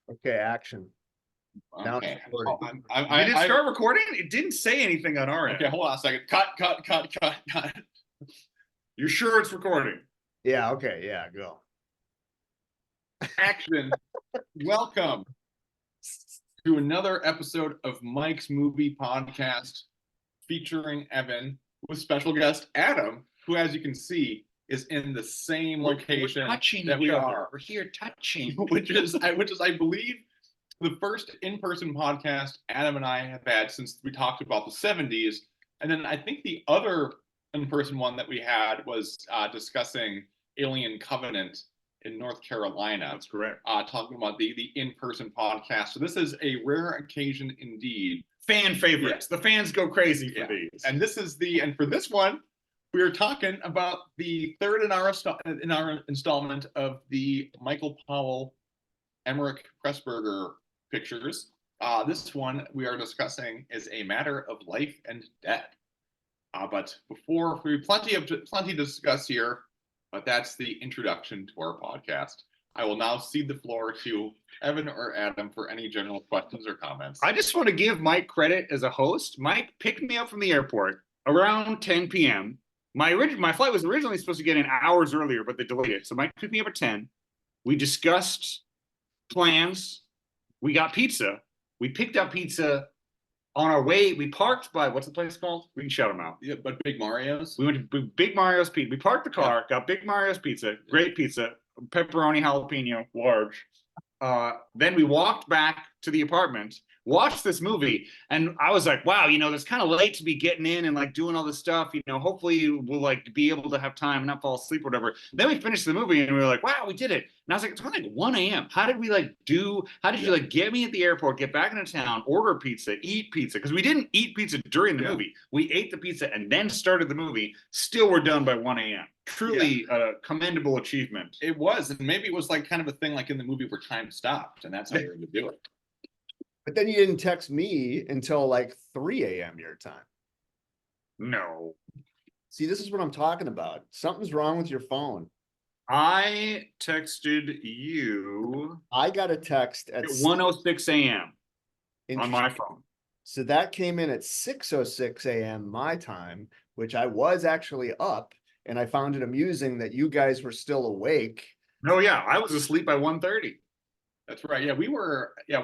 Okay, action. Now it's Okay. recording. Did it start recording? It didn't say anything on our end. Okay, hold on a second. Cut. You're sure it's recording? Yeah, okay, yeah, go. Action. Welcome to another episode of Mike's Movie Podcast featuring Evan with special guest Adam, who, as you can see, is in the same location that we are. We're here touching. which is, I believe, the first in-person podcast Adam and I have had since we talked about the 70s. And then I think the other in-person one that we had was discussing Alien Covenant in North Carolina. That's correct. Talking about the in-person podcast. So this is a rare occasion indeed. Fan favorites. Yeah. The fans go crazy for these. And for this one, we are talking about the third in our installment of the Michael Powell, Emmerich Pressburger pictures. This one we are discussing is A Matter of Life and Death. But before we plenty to discuss here, but that's the introduction to our podcast. I will now cede the floor to Evan or Adam for any general questions or comments. I just want to give Mike credit as a host. Mike picked me up from the airport around 10 p.m. My flight was originally supposed to get in hours earlier, but they delayed it. So Mike picked me up at 10. We discussed plans. We got pizza. We picked up pizza on our way. We parked by, what's the place called? We can shout them out. Yeah, but Big Mario's. We went to Big Mario's Pizza. We parked the car, got Big Mario's Pizza, great pizza, pepperoni, jalapeno, large. Then we walked back to the apartment, watched this movie, and I was like, wow, it's kind of late to be getting in and like doing all this stuff. Hopefully we'll like be able to have time and not fall asleep or whatever. Then we finished the movie and we were like, wow, we did it. And I was like, it's only like 1 a.m. How did you like get me at the airport, get back into town, order pizza, eat pizza? Because we didn't eat pizza during the movie. We ate the pizza and then started the movie. Still we're done by 1 a.m. Truly a commendable achievement. It was, and maybe it was like kind of a thing like in the movie where time stopped, and that's how you were to do it. But then you didn't text me until like 3 a.m. your time. No. See, this is what I'm talking about. Something's wrong with your phone. I texted you. I got a text at 1:06 a.m. on my phone. So that came in at 6:06 a.m. my time, which I was actually up, and I found it amusing that you guys were still awake. No, yeah, I was asleep by 1:30. That's right. Yeah, we were. Yeah,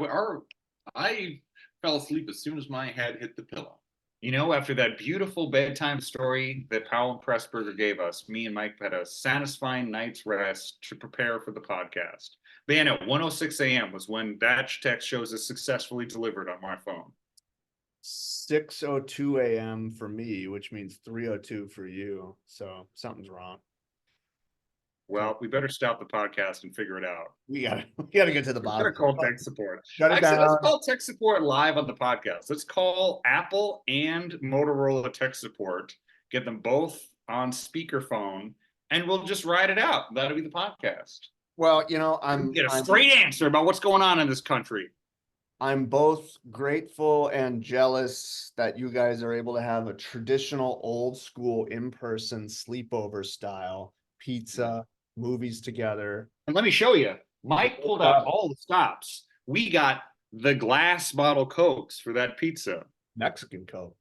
I fell asleep as soon as my head hit the pillow. After that beautiful bedtime story that Powell and Pressburger gave us, me and Mike had a satisfying night's rest to prepare for the podcast. But yeah, no, 1:06 a.m. was when that text shows us successfully delivered on my phone. 6:02 a.m. for me, which means 3:02 for you. So something's wrong. Well, we better stop the podcast and figure it out. We gotta get to the bottom. We're gonna call tech support. Shut it down. Let's call tech support live on the podcast. Let's call Apple and Motorola tech support, get them both on speakerphone, and we'll just ride it out. That'll be the podcast. Well, I'm get a straight answer about what's going on in this country. I'm both grateful and jealous that you guys are able to have a traditional old school in-person sleepover style pizza, movies together. And let me show you. Mike pulled out all the stops. We got the glass bottle Cokes for that pizza. Mexican Coke.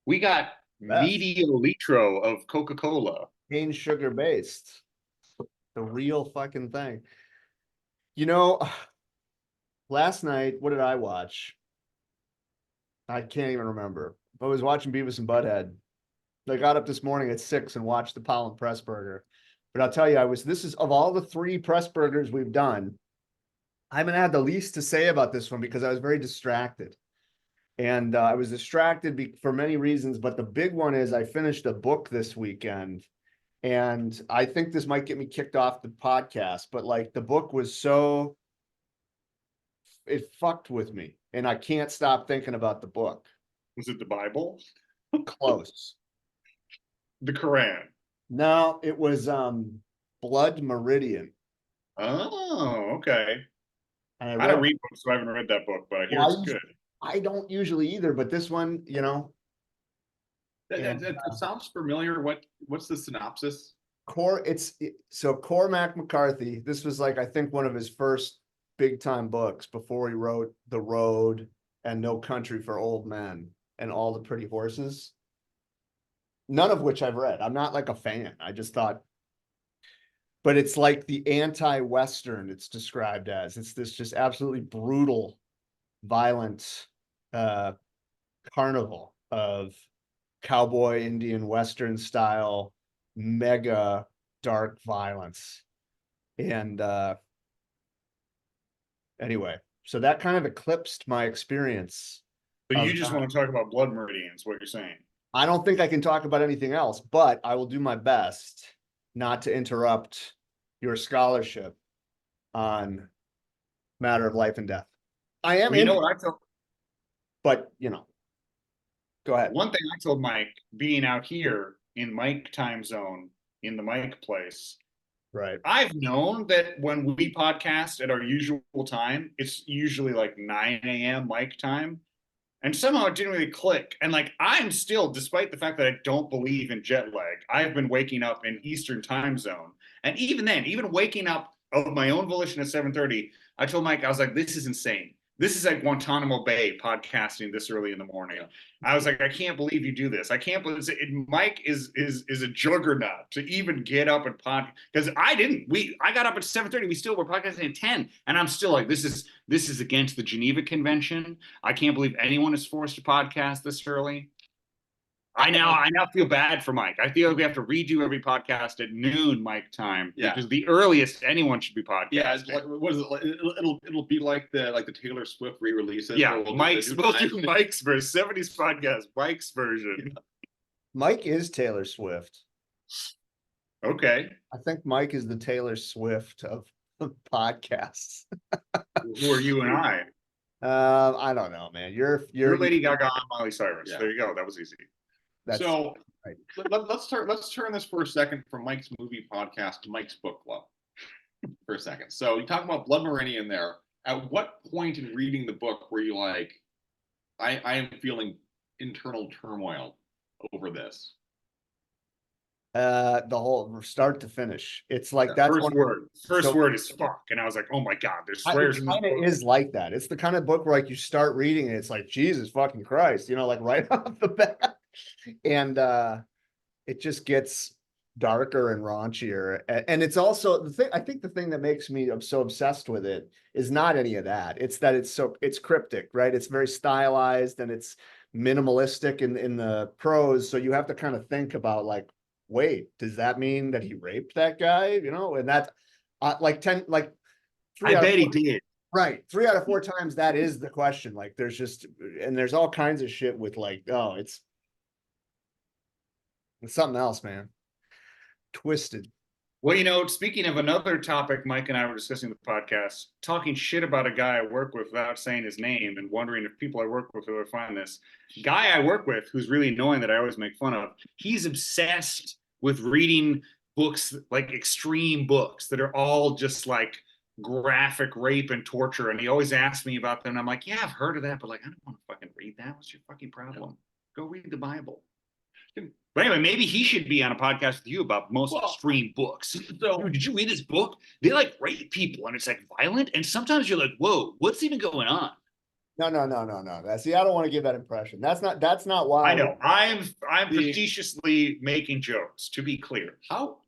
We got medio litro of Coca-Cola. Cane sugar based. The real fucking thing. Last night, what did I watch? I can't even remember. I was watching Beavis and Butthead. I got up this morning at 6 and watched the Powell and Pressburger. But I'll tell you, this is of all the 3 Pressburgers we've done, I haven't had the least to say about this one because I was very distracted. And I was distracted for many reasons, but the big one is I finished a book this weekend. And I think this might get me kicked off the podcast, but like the book was it fucked with me. And I can't stop thinking about the book. Was it the Bible? Close. The Quran. No, it was Blood Meridian. Oh, okay. And I don't read books, so I haven't read that book, but I hear it's good. I don't usually either, but this one, It sounds familiar. What's the synopsis? So Cormac McCarthy, this was like, I think one of his first big time books before he wrote The Road and No Country for Old Men and All the Pretty Horses. None of which I've read. I'm not like a fan. I just thought, but it's like the anti-Western it's described as. It's this just absolutely brutal, violent carnival of cowboy Indian Western style, mega dark violence. And anyway, so that kind of eclipsed my experience. So you just want to talk about blood meridians, what you're saying. I don't think I can talk about anything else, but I will do my best not to interrupt your scholarship on matter of life and death. I am, Well, you know what I told, but go ahead. one thing I told Mike, being out here in Mike time zone, in the Mike place, Right. I've known that when we podcast at our usual time, it's usually like 9 a.m. Mike time. And somehow it didn't really click. And like, I'm still, despite the fact that I don't believe in jet lag, I've been waking up in Eastern time zone. And even then, even waking up of my own volition at 7:30, I told Mike, I was like, this is insane. This is like Guantanamo Bay podcasting this early in the morning. I was like, I can't believe you do this. I can't believe it. Mike is a juggernaut to even get up and pod, because I didn't. I got up at 7:30. We still were podcasting at 10, and I'm still like, this is against the Geneva Convention. I can't believe anyone is forced to podcast this early. I now feel bad for Mike. I feel like we have to redo every podcast at noon Mike time, because the earliest anyone should be podcasting. Yeah, it's like, what is it? It'll be like the Taylor Swift re-releases. Yeah, we'll do Mike's version, 70s podcast, Mike's version. Mike is Taylor Swift. Okay. I think Mike is the Taylor Swift of podcasts. Who are you and I? I don't know, man. You're Lady Gaga and Miley Cyrus. Yeah. There you go. That was easy. So right. let's turn this for a second from Mike's movie podcast to Mike's book club for a second. So you talk about Blood Meridian there. At what point in reading the book were you like, I am feeling internal turmoil over this? The whole start to finish. It's like that's first word is fuck, and I was like, oh my god, there's swears in this book. It is like that. It's the kind of book where like you start reading and it's like Jesus fucking Christ, like right off the bat. And it just gets darker and raunchier. And it's also the thing, I think the thing that makes me so obsessed with it is not any of that. It's that it's cryptic, right? It's very stylized and it's minimalistic in the prose. So you have to kind of think about like, wait, does that mean that he raped that guy? And that's like 10, like I bet he did. Right. 3 out of 4 times that is the question. Like there's all kinds of shit with like, oh, it's something else, man. Twisted. Well, speaking of another topic, Mike and I were discussing the podcast, talking shit about a guy I work with without saying his name and wondering if people I work with will find this. Guy I work with, who's really annoying that I always make fun of, he's obsessed with reading books, like extreme books that are all just like graphic rape and torture. And he always asks me about them. And I'm like, yeah, I've heard of that, but like, I don't want to fucking read that. What's your fucking problem? Go read the Bible. But anyway, maybe he should be on a podcast with you about most extreme books. So, dude, did you read this book? They like rape people and it's like violent. And sometimes you're like, whoa, what's even going on? No. See, I don't want to give that impression. That's not why. I know. I'm facetiously making jokes, to be clear. How,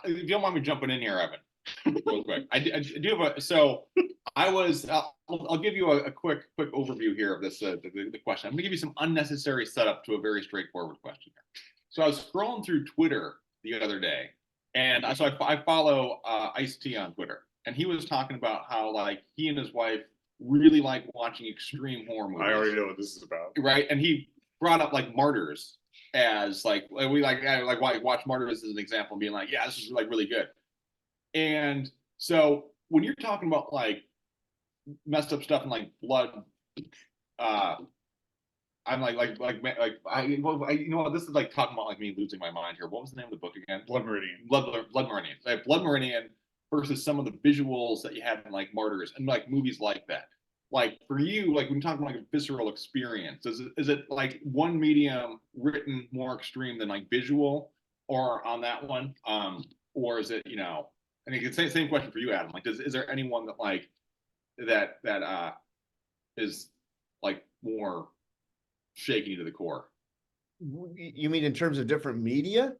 if you don't mind me jumping in here, Evan, real quick. I do have so I'll give you a quick overview here of this, the question. I'm gonna give you some unnecessary setup to a very straightforward question here. So I was scrolling through Twitter the other day, and I follow Ice-T on Twitter, and he was talking about how like he and his wife really like watching extreme horror movies. I already know what this is about. Right, and he brought up like Martyrs as like we watch Martyrs as an example, and being like, yeah, this is like really good. And so when you're talking about like messed up stuff and like blood, I'm like you know what, this is like talking about like me losing my mind here. What was the name of the book again? Blood Meridian. Blood Meridian. Like Blood Meridian versus some of the visuals that you had in like Martyrs and like movies like that. Like for you, like when you're talking like a visceral experience, is it like one medium written more extreme than like visual, or on that one, or is it And it's the same question for you, Adam. Like, is there anyone that like that is like more shaky to the core? You mean in terms of different media?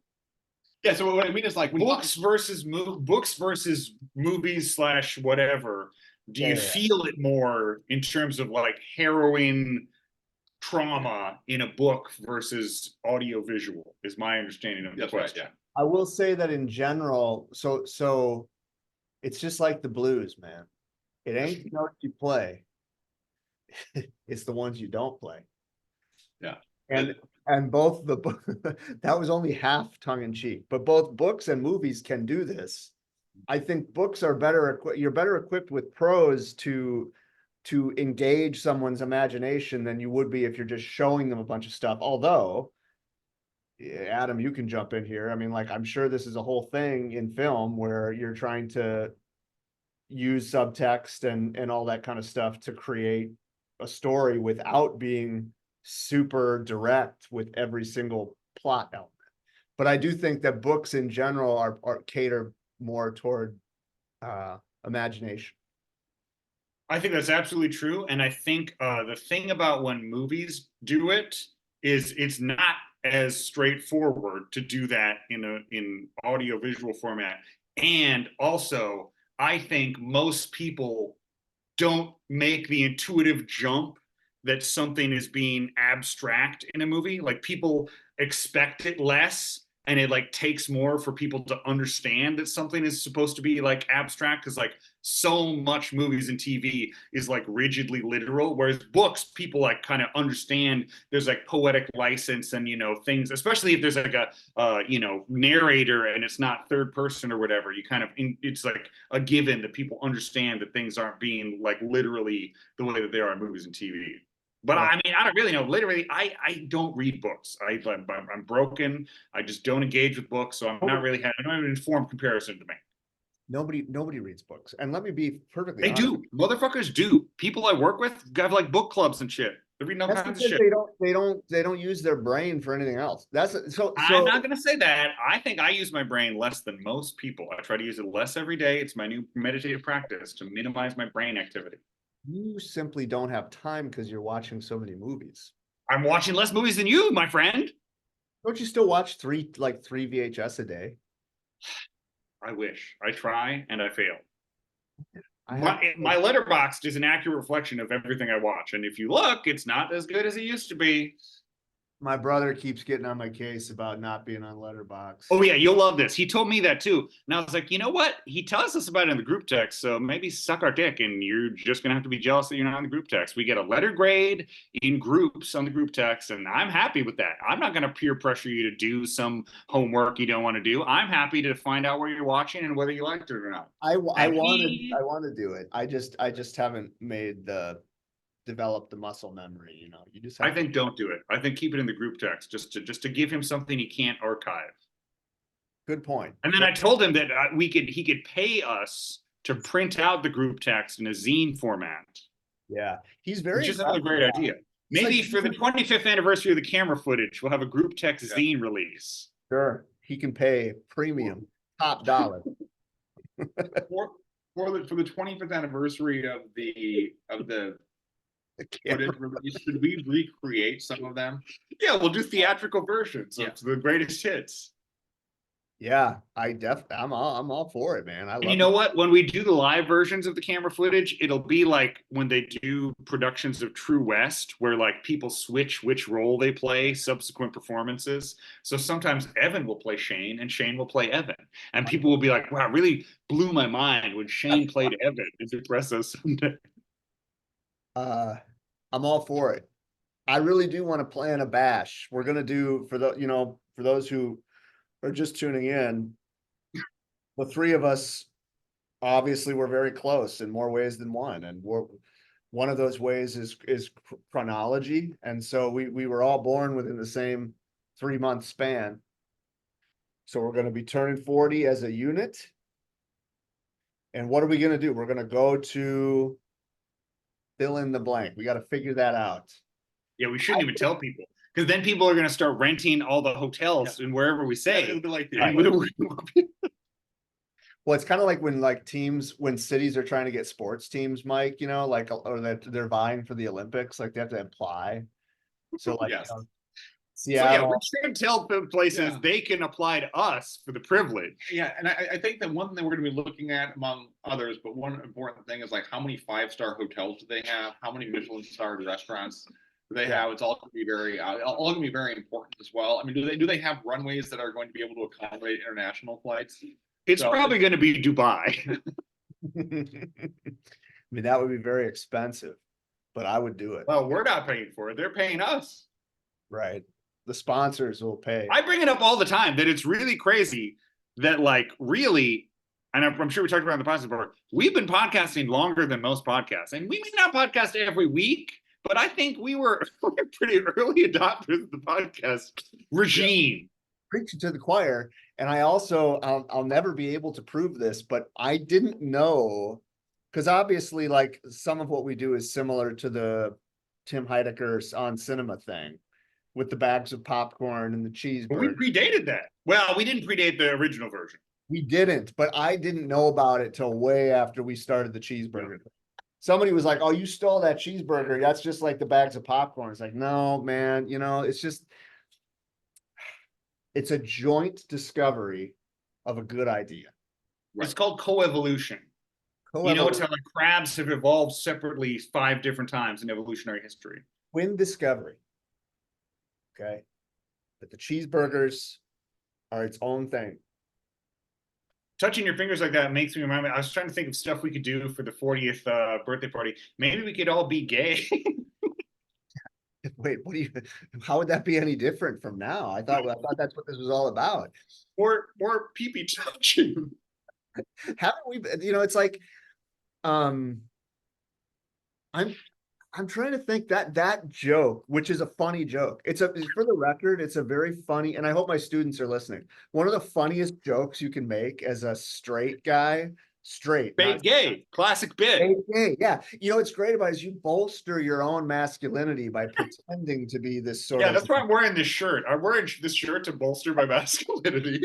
Yeah. So what I mean is like when Books versus movies slash whatever. Do you Yeah. feel it more in terms of like harrowing trauma in a book versus audio visual? Is my understanding of the That's right. question. Yeah. I will say that in general, so it's just like the blues, man. It ain't the notes you play. It's the ones you don't play. Yeah. And both the that was only half tongue in cheek, but both books and movies can do this. I think books are better you're better equipped with prose to engage someone's imagination than you would be if you're just showing them a bunch of stuff. Although, Adam, you can jump in here. I mean, like, I'm sure this is a whole thing in film where you're trying to use subtext and all that kind of stuff to create a story without being super direct with every single plot element. But I do think that books in general are cater more toward imagination. I think that's absolutely true. And I think the thing about when movies do it is it's not as straightforward to do that in audio visual format. And also, I think most people don't make the intuitive jump that something is being abstract in a movie. Like people expect it less, and it like takes more for people to understand that something is supposed to be like abstract, because like so much movies and TV is like rigidly literal, whereas books people like kind of understand there's like poetic license and things, especially if there's like a narrator and it's not third person or whatever. You kind of it's like a given that people understand that things aren't being like literally the way that they are in movies and TV. But I mean, I don't really know. Literally, I don't read books. I'm broken. I just don't engage with books, so I'm not really I don't have an informed comparison to make. Nobody reads books. And let me be perfectly They honest. do. Motherfuckers do. People I work with have like book clubs and shit. They read all That's kinds of because shit. they don't use their brain for anything else. I'm not gonna say that. I think I use my brain less than most people. I try to use it less every day. It's my new meditative practice to minimize my brain activity. You simply don't have time because you're watching so many movies. I'm watching less movies than you, my friend. Don't you still watch three VHS a day? I wish. I try and I fail. I have, My Letterboxd is an accurate reflection of everything I watch, and if you look, it's not as good as it used to be. my brother keeps getting on my case about not being on Letterboxd. Oh yeah, you'll love this. He told me that too, and I was like, you know what? He tells us about it in the group text, so maybe suck our dick, and you're just gonna have to be jealous that you're not on the group text. We get a letter grade in groups on the group text, and I'm happy with that. I'm not gonna peer pressure you to do some homework you don't want to do. I'm happy to find out where you're watching and whether you liked it or not. I want to do it. I just haven't developed the muscle memory. You just have I think don't do it. I think keep it in the group text just to give him something he can't archive. Good point. And then I told him that he could pay us to print out the group text in a zine format. Yeah, he's very. Which is another great idea. Maybe for the 25th anniversary of the camera footage, we'll have a group text zine release. Sure, he can pay premium, top dollar. for the 25th anniversary of the footage release, should we recreate some of them? Yeah, we'll do theatrical versions of the greatest hits. Yeah, I'm all for it, man. And you know what? When we do the live versions of the camera footage, it'll be like when they do productions of True West, where like people switch which role they play subsequent performances. So sometimes Evan will play Shane and Shane will play Evan. And people will be like, wow, it really blew my mind when Shane played Evan in Depresso Sunday. I'm all for it. I really do want to plan a bash. We're gonna do for those who are just tuning in, the three of us, obviously we're very close in more ways than one. And one of those ways is chronology. And so we were all born within the same 3-month span. So we're going to be turning 40 as a unit. And what are we going to do? We're going to go to fill in the blank. We got to figure that out. Yeah, we shouldn't even tell people, because then people are going to start renting all the hotels and wherever we say. It'll be like Well, it's kind of like when when cities are trying to get sports teams, Mike, you know, like, or that they're vying for the Olympics, like they have to apply. So like, Yes. So yeah, we Seattle, should tell the places Yeah. they can apply to us for the privilege. Yeah, and I think that one thing we're going to be looking at among others, but one important thing is like how many 5-star hotels do they have? How many Michelin-starred restaurants do they have? It's all going to be all going to be very important as well. I mean, do they have runways that are going to be able to accommodate international flights? It's So probably going to be Dubai. I mean, that would be very expensive, but I would do it. Well, we're not paying for it. They're paying us. Right. The sponsors will pay. I bring it up all the time that it's really crazy that, like, really, and I'm sure we talked about it in the podcast before, we've been podcasting longer than most podcasts. And we may not podcast every week, but I think we're pretty early adopters of the podcast regime. Preaching to the choir. And I also, I'll never be able to prove this, but I didn't know, because obviously, like, some of what we do is similar to the Tim Heidecker's On Cinema thing with the bags of popcorn and the But we cheeseburger. predated that. Well, we didn't predate the original version. We didn't, but I didn't know about it till way after we started the cheeseburger. Somebody was like, "Oh, you stole that cheeseburger. That's just like the bags of popcorn." It's like, no, man, you know, it's a joint discovery of a good idea. It's called coevolution. You know, it's how like crabs have evolved separately 5 different times in evolutionary history. Twin discovery. Okay. But the cheeseburgers are its own thing. Touching your fingers like that makes me remind me. I was trying to think of stuff we could do for the 40th birthday party. Maybe we could all be gay. Wait, how would that be any different from now? I thought that's what this was all about. or pee-pee touching. Haven't we, it's like, I'm trying to think that joke, which is a funny joke. For the record, it's a very funny, and I hope my students are listening. One of the funniest jokes you can make as a straight guy, Fake gay, classic bit. gay. Yeah. You know what's great about it is you bolster your own masculinity by pretending to be this sort of. Yeah, that's why I'm wearing this shirt. I'm wearing this shirt to bolster my masculinity.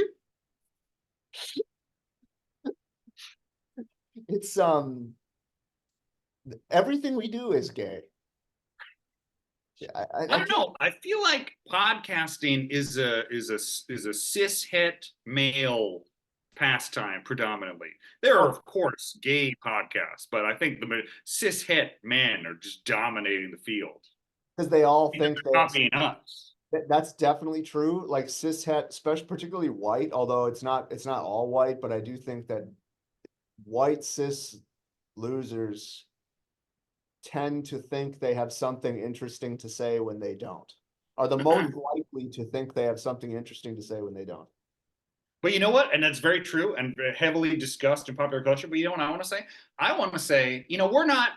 It's everything we do is gay. I don't know. I feel like podcasting is a cis het male pastime predominantly. There are, of course, gay podcasts, but I think the cis het men are just dominating the field. Because they all think they're copying us. That's definitely true. Like cis het, especially particularly white, although it's not all white, but I do think that white cis losers tend to think they have something interesting to say when they don't, are the most likely to think they have something interesting to say when they don't. But you know what? And that's very true and heavily discussed in popular culture. But you know what I want to say? I want to say, we're not,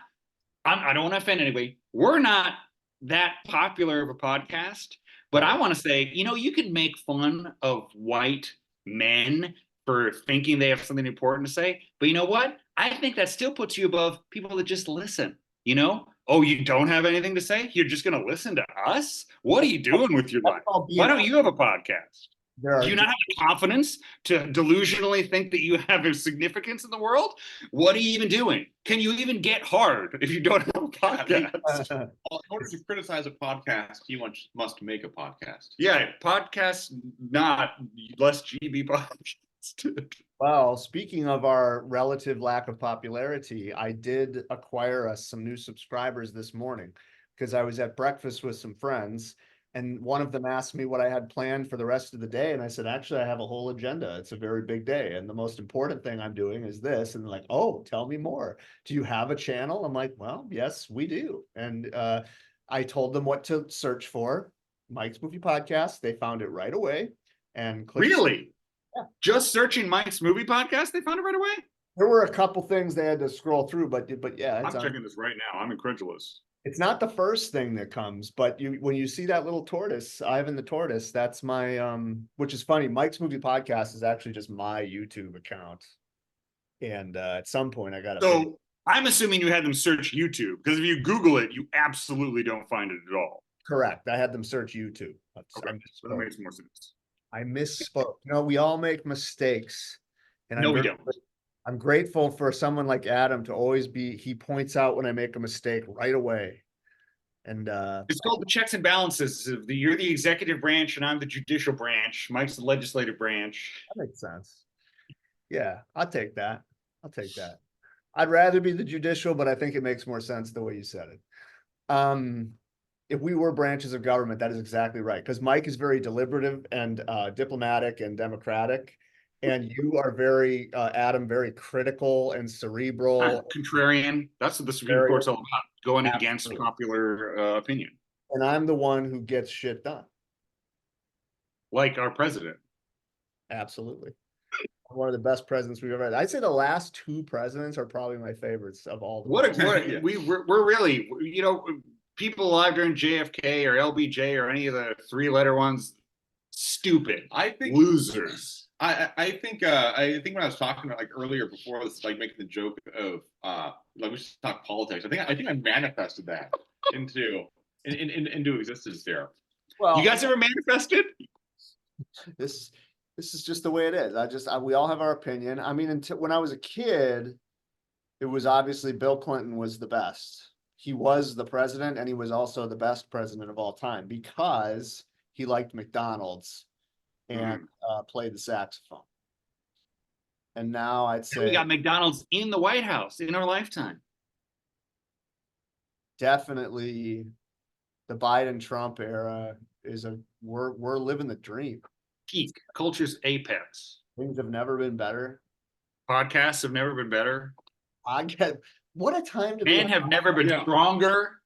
I don't want to offend anybody. We're not that popular of a podcast. But I want to say, you can make fun of white men for thinking they have something important to say. But you know what? I think that still puts you above people that just listen. Oh, you don't have anything to say? You're just going to listen to us? What are you doing with your life? Why don't you have a podcast? Do you not have the confidence to delusionally think that you have a significance in the world? What are you even doing? Can you even get hard if you don't have a podcast? In order to criticize a podcast, you must make a podcast. Yeah, podcast, not less GB podcast. Well, speaking of our relative lack of popularity, I did acquire us some new subscribers this morning because I was at breakfast with some friends and one of them asked me what I had planned for the rest of the day. And I said, actually, I have a whole agenda. It's a very big day. And the most important thing I'm doing is this. And they're like, oh, tell me more. Do you have a channel? I'm like, well, yes, we do. And I told them what to search for. Mike's Movie Podcast. They found it right away. And really? Yeah. Just searching Mike's Movie Podcast, they found it right away? There were a couple things they had to scroll through, but yeah. I'm checking this right now. I'm incredulous. It's not the first thing that comes, but when you see that little tortoise, Ivan the tortoise, that's my which is funny. Mike's Movie Podcast is actually just my YouTube account. And at some point I got So I'm assuming you had them search YouTube, because if you Google it, you absolutely don't find it at all. Correct. I had them search YouTube. Okay. So that makes more sense. I misspoke. We all make mistakes. And no, we don't. I'm grateful for someone like Adam to always be, he points out when I make a mistake right away. And It's called the checks and balances. You're the executive branch and I'm the judicial branch. Mike's the legislative branch. that makes sense. Yeah, I'll take that. I'll take that. I'd rather be the judicial, but I think it makes more sense the way you said it. If we were branches of government, that is exactly right. Because Mike is very deliberative and diplomatic and democratic. And you are very, Adam, very critical and cerebral. Contrarian. That's what the Supreme Very- Court's all about, going against Absolutely. popular opinion, And I'm the one who gets shit done. like our president. Absolutely. One of the best presidents we've ever had. I'd say the last two presidents are probably my favorites of all. We're really, people alive during JFK or LBJ or any of the three-letter ones, stupid. I think Losers. I think when I was talking about like earlier before this, like making the joke of like we should talk politics. I think I manifested that into existence there. Well, You guys ever manifested? this is just the way it is. We all have our opinion. I mean, until when I was a kid, it was obviously Bill Clinton was the best. He was the president, and he was also the best president of all time because he liked McDonald's and played the saxophone. And now I'd say We got McDonald's in the White House in our lifetime. definitely the Biden-Trump era is we're living the dream. Peak. Culture's apex. Things have never been better. Podcasts have never been better. What a time to be. Men have never been stronger.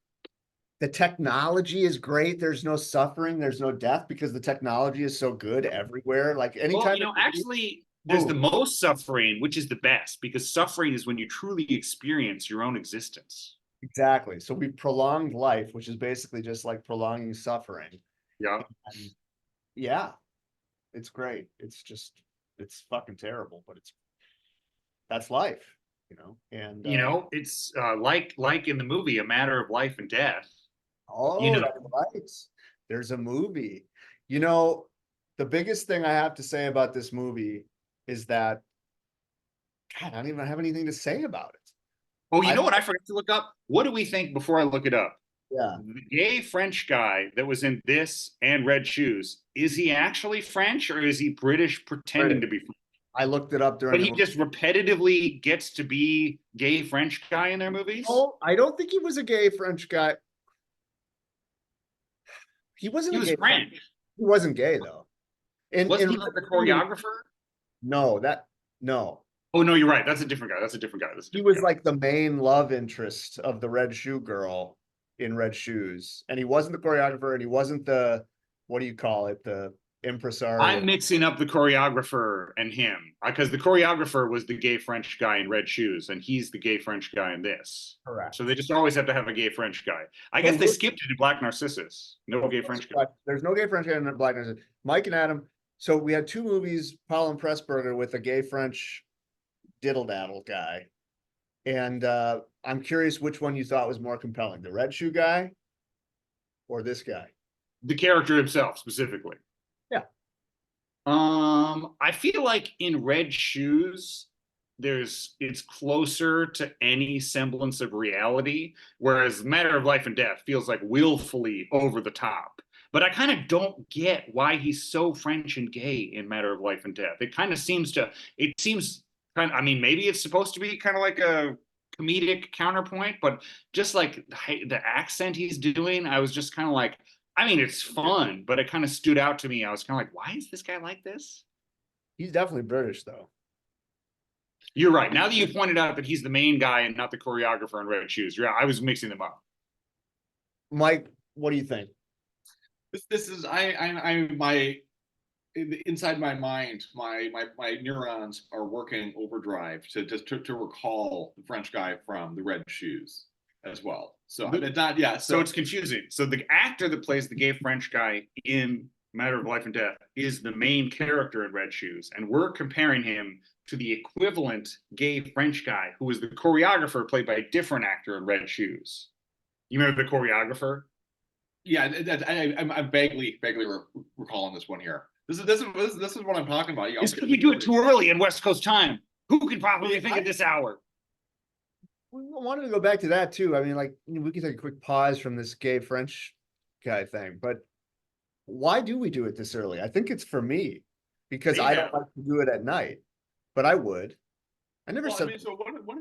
The technology is great. There's no suffering. There's no death because the technology is so good everywhere. Like anytime. Well, actually, there's the most suffering, which is the best, because suffering is when you truly experience your own existence. Exactly. So we've prolonged life, which is basically just like prolonging suffering. Yeah. And yeah, it's great. It's fucking terrible, but that's life, and it's like in the movie, A Matter of Life and Death. that's right. There's a movie. The biggest thing I have to say about this movie is that, God, I don't even have anything to say about it. Oh, you know what I forgot to look up? What do we think before I look it up? Yeah. The gay French guy that was in this and Red Shoes, is he actually French or is he British pretending to be French? I looked it up during. But he just repetitively gets to be gay French guy in their movies? Oh, I don't think he was a gay French guy. He wasn't. He was French. He wasn't gay though. Wasn't he like the choreographer? No. Oh no, you're right. That's a different guy. He was like the main love interest of the Red Shoe girl in Red Shoes, and he wasn't the choreographer, and he wasn't the, what do you call it, the impresario. I'm mixing up the choreographer and him because the choreographer was the gay French guy in Red Shoes, and he's the gay French guy in this. Correct. So they just always have to have a gay French guy. I guess they skipped it in Black Narcissus. No gay French guy. There's no gay French guy in Black Narcissus. Mike and Adam. So we had two movies, Powell and Pressburger, with a gay French diddle-daddle guy. And I'm curious which one you thought was more compelling, the Red Shoe guy or this guy? The character himself, specifically. Yeah. I feel like in Red Shoes, it's closer to any semblance of reality, whereas Matter of Life and Death feels like willfully over the top. But I kind of don't get why he's so French and gay in Matter of Life and Death. I mean, maybe it's supposed to be kind of like a comedic counterpoint, but just like the accent he's doing, I was just kind of like, I mean, it's fun, but it kind of stood out to me. I was kind of like, why is this guy like this? He's definitely British, though. You're right. Now that you pointed out that he's the main guy and not the choreographer in Red Shoes, I was mixing them up. Mike, what do you think? This is inside my mind, my neurons are working overdrive to recall the French guy from the Red Shoes as well. So So it's confusing. So the actor that plays the gay French guy in Matter of Life and Death is the main character in Red Shoes, and we're comparing him to the equivalent gay French guy who was the choreographer played by a different actor in Red Shoes. You remember the choreographer? Yeah, I'm vaguely recalling this one here. This is what I'm talking about. It's because we do it too early in West Coast time. Who could probably think at this hour? We wanted to go back to that too. I mean, like, we could take a quick pause from this gay French guy thing, but why do we do it this early? I think it's for me because I don't Yeah. like to do it at night, but I would. I never Well, I said mean, so one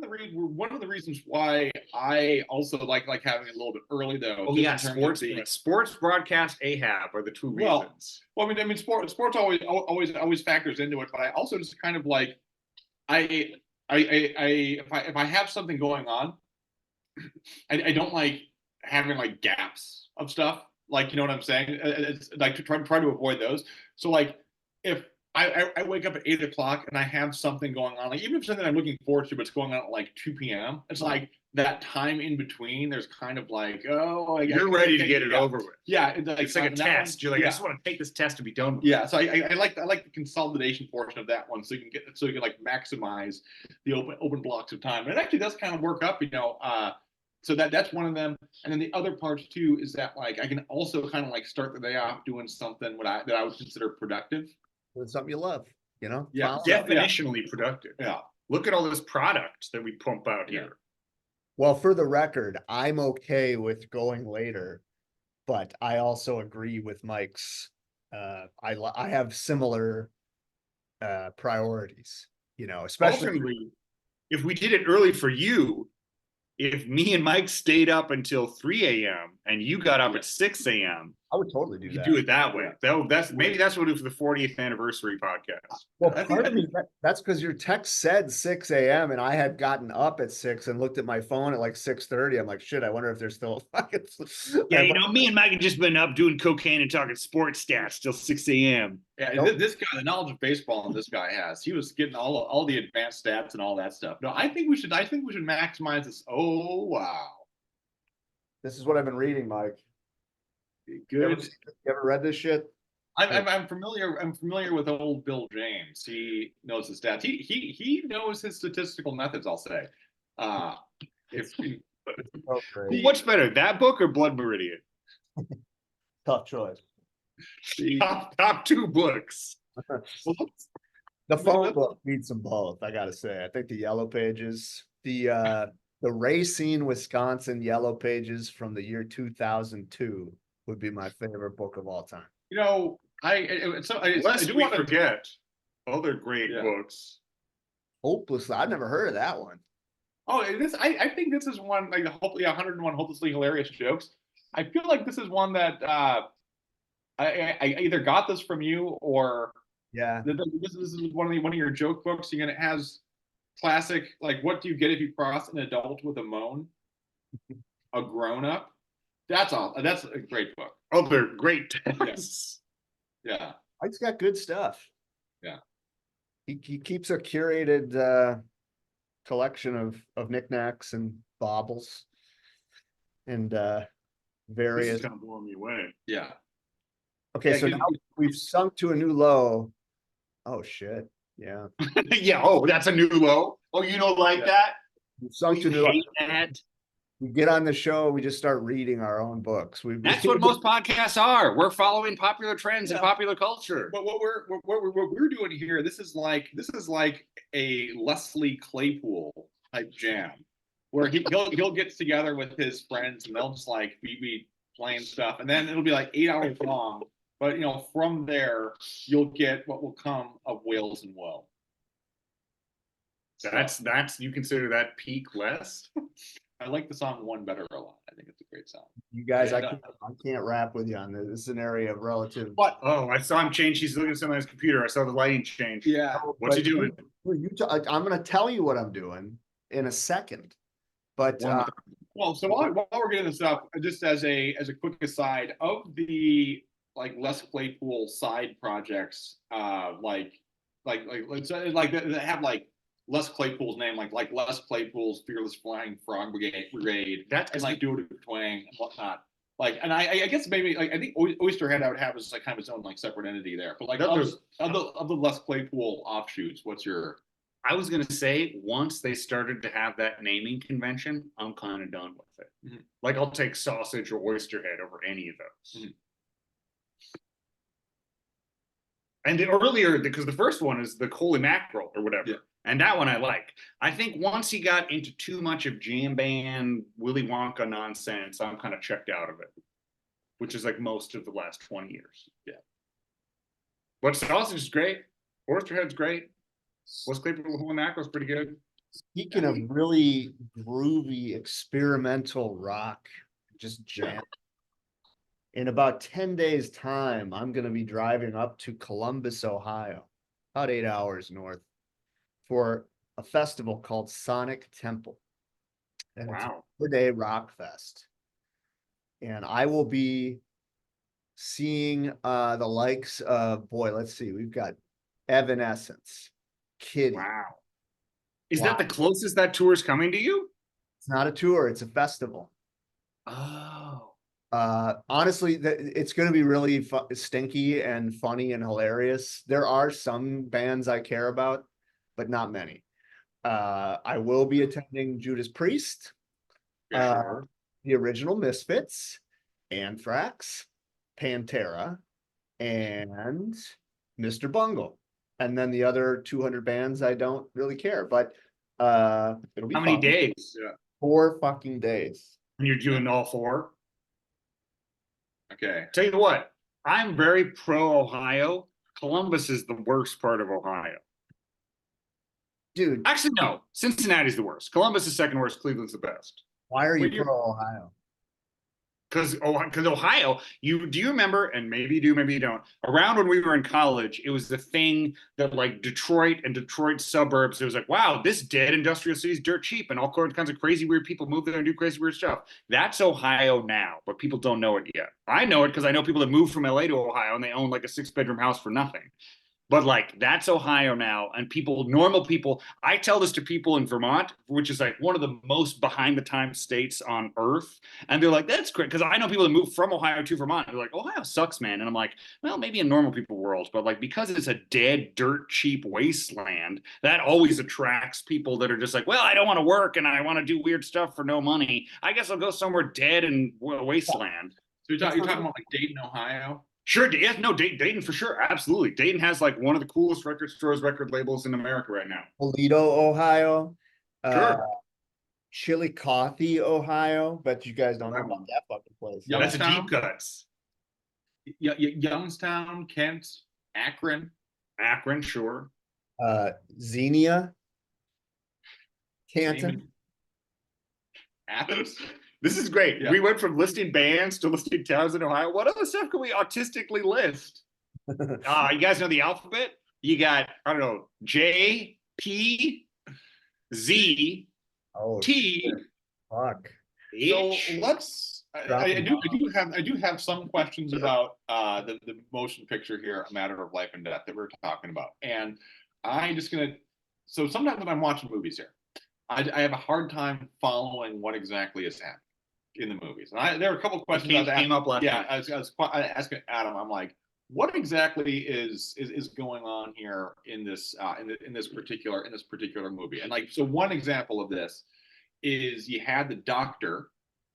of the reasons why I also like having it a little bit early though. Oh just yeah, in terms of sports broadcast Ahab are the two Well, reasons. Well, I mean, sports always factors into it, but I also just kind of like I if I have something going on, I don't like having like gaps of stuff. Like, you know what I'm saying? It's like to try to avoid those. So like if I wake up at 8 o'clock and I have something going on, like even if it's something I'm looking forward to, but it's going on at like 2 p.m., it's like that time in between, there's kind of like, oh, You're ready to get it over with. Yeah, It's like a test. You're like, I just want to take this test to be done with. Yeah, so I like the consolidation portion of that one, so you can like maximize the open blocks of time. And it actually does kind of work up, so that's one of them. And then the other parts too is that like I can also kind of like start the day off doing something that I would consider productive. it's something you love, Yeah, Definitionally productive. Yeah. Look at all this product that we pump out here. Well, for the record, I'm okay with going later, but I also agree with Mike's. I have similar priorities, especially Ultimately, if we did it early for you, if me and Mike stayed up until 3 a.m. and you got up at 6 a.m., I would totally do you that. do it that way. That's maybe that's what we do for the 40th anniversary podcast. Well, part of me, that's because your text said 6 a.m. and I had gotten up at 6 and looked at my phone at like 6:30. I'm like, shit, I wonder if there's still fucking. Yeah, me and Mike had just been up doing cocaine and talking sports stats till 6 a.m. Yeah, this guy, the knowledge of baseball this guy has, he was getting all the advanced stats and all that stuff. No, I think we should maximize this. Oh wow. This is what I've been reading, Mike. Good. You ever read this shit? I'm familiar with old Bill James. He knows his stats. He knows his statistical methods, I'll say. What's better, that book or Blood Meridian? Tough choice. Top two books. The phone book beats them both, I gotta say. I think the Yellow Pages, the Racine, Wisconsin Yellow Pages from the year 2002 would be my favorite book of all time. Lest we forget other great books. Hopelessly, I've never heard of that one. Oh, I think this is one like 101 hopelessly hilarious jokes. I feel like this is one that I either got this from you or this is one of your joke books. And it has classic like, what do you get if you cross an adult with a moan? A grown up. That's a great book. Oh, they're great texts. Yeah. Mike's got good stuff. Yeah. He keeps a curated collection of knickknacks and baubles and various. This is kind of blowing me away. Yeah. Okay, so now we've sunk to a new low. Oh shit. Yeah. Yeah. Oh, that's a new low. Oh, you don't like that? We've sunk to new that. We get on the show, we just start reading our own books. That's what most podcasts are. We're following popular trends and popular culture. But what we're doing here, this is like a Leslie Claypool type jam, where he'll get together with his friends and they'll just like be playing stuff, and then it'll be like 8 hours long. But from there you'll get what will come of Wales and Woe. That's you consider that peak West? I like the song One Better a lot. I think it's a great song. You guys, I can't rap with you on this. This is an area of relative. But I saw him change. He's looking at something on his computer. I saw the lighting change. Yeah. What's he doing? I'm going to tell you what I'm doing in a second. But well, so while we're getting this up, just as a quick aside, of the like Les Claypool side projects, that have like Les Claypool's name, like Les Claypool's Fearless Flying Frog Brigade, and like Do It Twang and whatnot. Like, and I guess maybe like I think Oysterhead I would have as like kind of its own like separate entity there. But like of the Les Claypool offshoots, what's your? I was gonna say once they started to have that naming convention, I'm kind of done with it. Mm-hmm. Like I'll take Sausage or Oysterhead over any of those. Mm-hmm. And earlier, because the first one is the Holy Mackerel or whatever. Yeah. And that one I like. I think once he got into too much of jam band, Willy Wonka nonsense, I'm kind of checked out of it, which is like most of the last 20 years. Yeah. But Sausage is great. Oysterhead's great. Wes Claypool Holy Mackerel's pretty good. Speaking of really groovy experimental rock, just jam. In about 10 days' time, I'm going to be driving up to Columbus, Ohio, about 8 hours north, for a festival called Sonic Temple. And it's a Wow. 4-day rock fest. And I will be seeing the likes of, boy, let's see, we've got Evanescence, Kitty. Wow. Is that the closest that tour is coming to you? It's not a tour, it's a festival. Oh. Honestly, it's going to be really stinky and funny and hilarious. There are some bands I care about, but not many. I will be attending Judas Priest, Sure. the original Misfits, Anthrax, Pantera, and Mr. Bungle. And then the other 200 bands I don't really care, but it'll be How many fun. days? 4 fucking days. And you're doing all 4? Okay. Tell you what, I'm very pro Ohio. Columbus is the worst part of Ohio. Dude, Actually, no. Cincinnati's the worst. Columbus is second worst. Cleveland's the best. why are you Well, pro Ohio? Because Ohio, do you remember, and maybe you do, maybe you don't, around when we were in college, it was the thing that like Detroit and Detroit suburbs, it was like, wow, this dead industrial city is dirt cheap, and all kinds of crazy weird people move there and do crazy weird stuff. That's Ohio now, but people don't know it yet. I know it because I know people that moved from LA to Ohio and they own like a 6-bedroom house for nothing. But like that's Ohio now, and people, normal people, I tell this to people in Vermont, which is like one of the most behind the times states on earth, and they're like, "That's great," because I know people that move from Ohio to Vermont. They're like, "Ohio sucks, man," and I'm like, "Well, maybe in normal people world, but like because it's a dead, dirt cheap wasteland, that always attracts people that are just like, well, I don't want to work and I want to do weird stuff for no money. I guess I'll go somewhere dead and wasteland." So you're talking about like Dayton, Ohio? Sure, yeah, no, Dayton for sure, absolutely. Dayton has like one of the coolest record stores, record labels in America right now. Toledo, Ohio. Sure. Chillicothe, Ohio. Bet you guys don't know about that fucking place. Yeah, That's a Youngstown? deep cuts. Youngstown, Kent, Akron. Akron, sure. Xenia, Canton. Athens. This is great. Yeah. We went from listing bands to listing towns in Ohio. What other stuff can we autistically list? You guys know the alphabet? You got, I don't know, J, P, Z, Oh, T, shit. Fuck. H. So let's. I do have some questions about the motion picture here, A Matter of Life and Death, that we're talking about, and I'm just gonna. So sometimes when I'm watching movies here, I have a hard time following what exactly is happening in the movies. And there are a couple of questions Came up last night. I was asking Adam. I'm like, what exactly is going on here in this particular movie? And like, so one example of this is you had the doctor,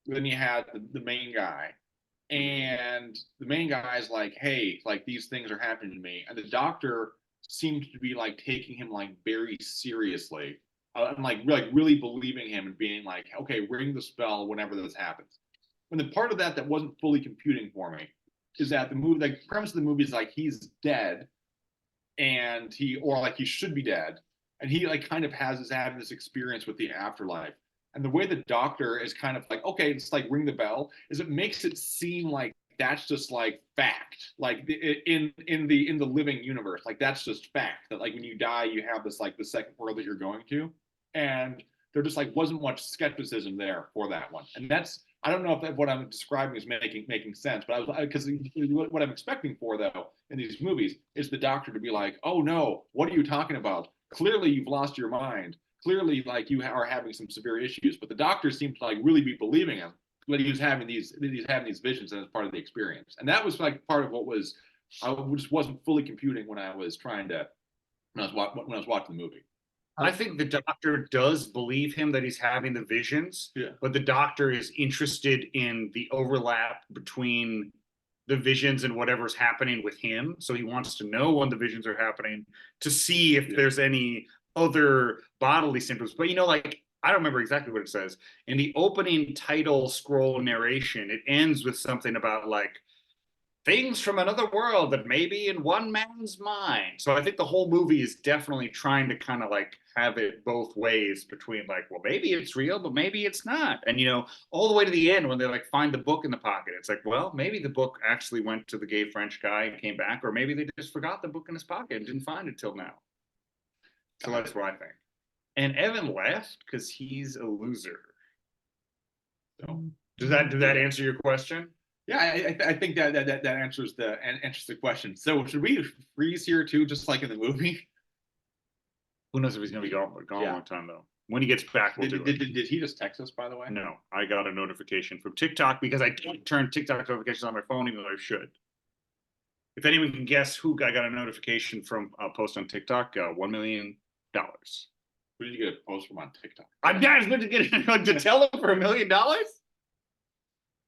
then you had the main guy, and the main guy is like, hey, like these things are happening to me, and the doctor seemed to be like taking him like very seriously. I'm like really believing him and being like, okay, ring the spell whenever this happens. And the part of that wasn't fully computing for me is that the movie, like, the premise of the movie is like he's dead, and he should be dead, and he like kind of having this experience with the afterlife. And the way the doctor is kind of like, okay, it's like ring the bell, is it makes it seem like that's just like fact, like in the living universe, like that's just fact, that like when you die you have this like the second world that you're going to, and there just like wasn't much skepticism there for that one. And that's, I don't know if what I'm describing is making sense, but I was, because what I'm expecting for though in these movies is the doctor to be like, oh no, what are you talking about, clearly you've lost your mind, clearly like you are having some severe issues, but the doctor seemed to like really be believing him, but he was having these visions, and it's part of the experience. And that was like part of what was, I just wasn't fully computing when I was watching the movie. I think the doctor does believe him that he's having the visions, Yeah. but the doctor is interested in the overlap between the visions and whatever's happening with him. So he wants to know when the visions are happening to see if there's any other bodily symptoms. But you know, like I don't remember exactly what it says in the opening title scroll narration. It ends with something about like things from another world that may be in one man's mind. So I think the whole movie is definitely trying to kind of like have it both ways between like, well, maybe it's real, but maybe it's not. And you know, all the way to the end when they like find the book in the pocket, it's like, well, maybe the book actually went to the gay French guy and came back, or maybe they just forgot the book in his pocket and didn't find it till now. So that's what I think. And Evan left because he's a loser. So does that answer your question? Yeah, I think that answers the question. So should we freeze here too, just like in the movie? Who knows if he's gonna be gone Yeah. a long time though. When he gets back, we'll do it. Did he just text us, by the way? No, I got a notification from TikTok because I don't turn TikTok notifications on my phone, even though I should. If anyone can guess who I got a notification from a post on TikTok, $1 million. Who did you get a post from on TikTok? I'm not going to get to tell them for $1 million.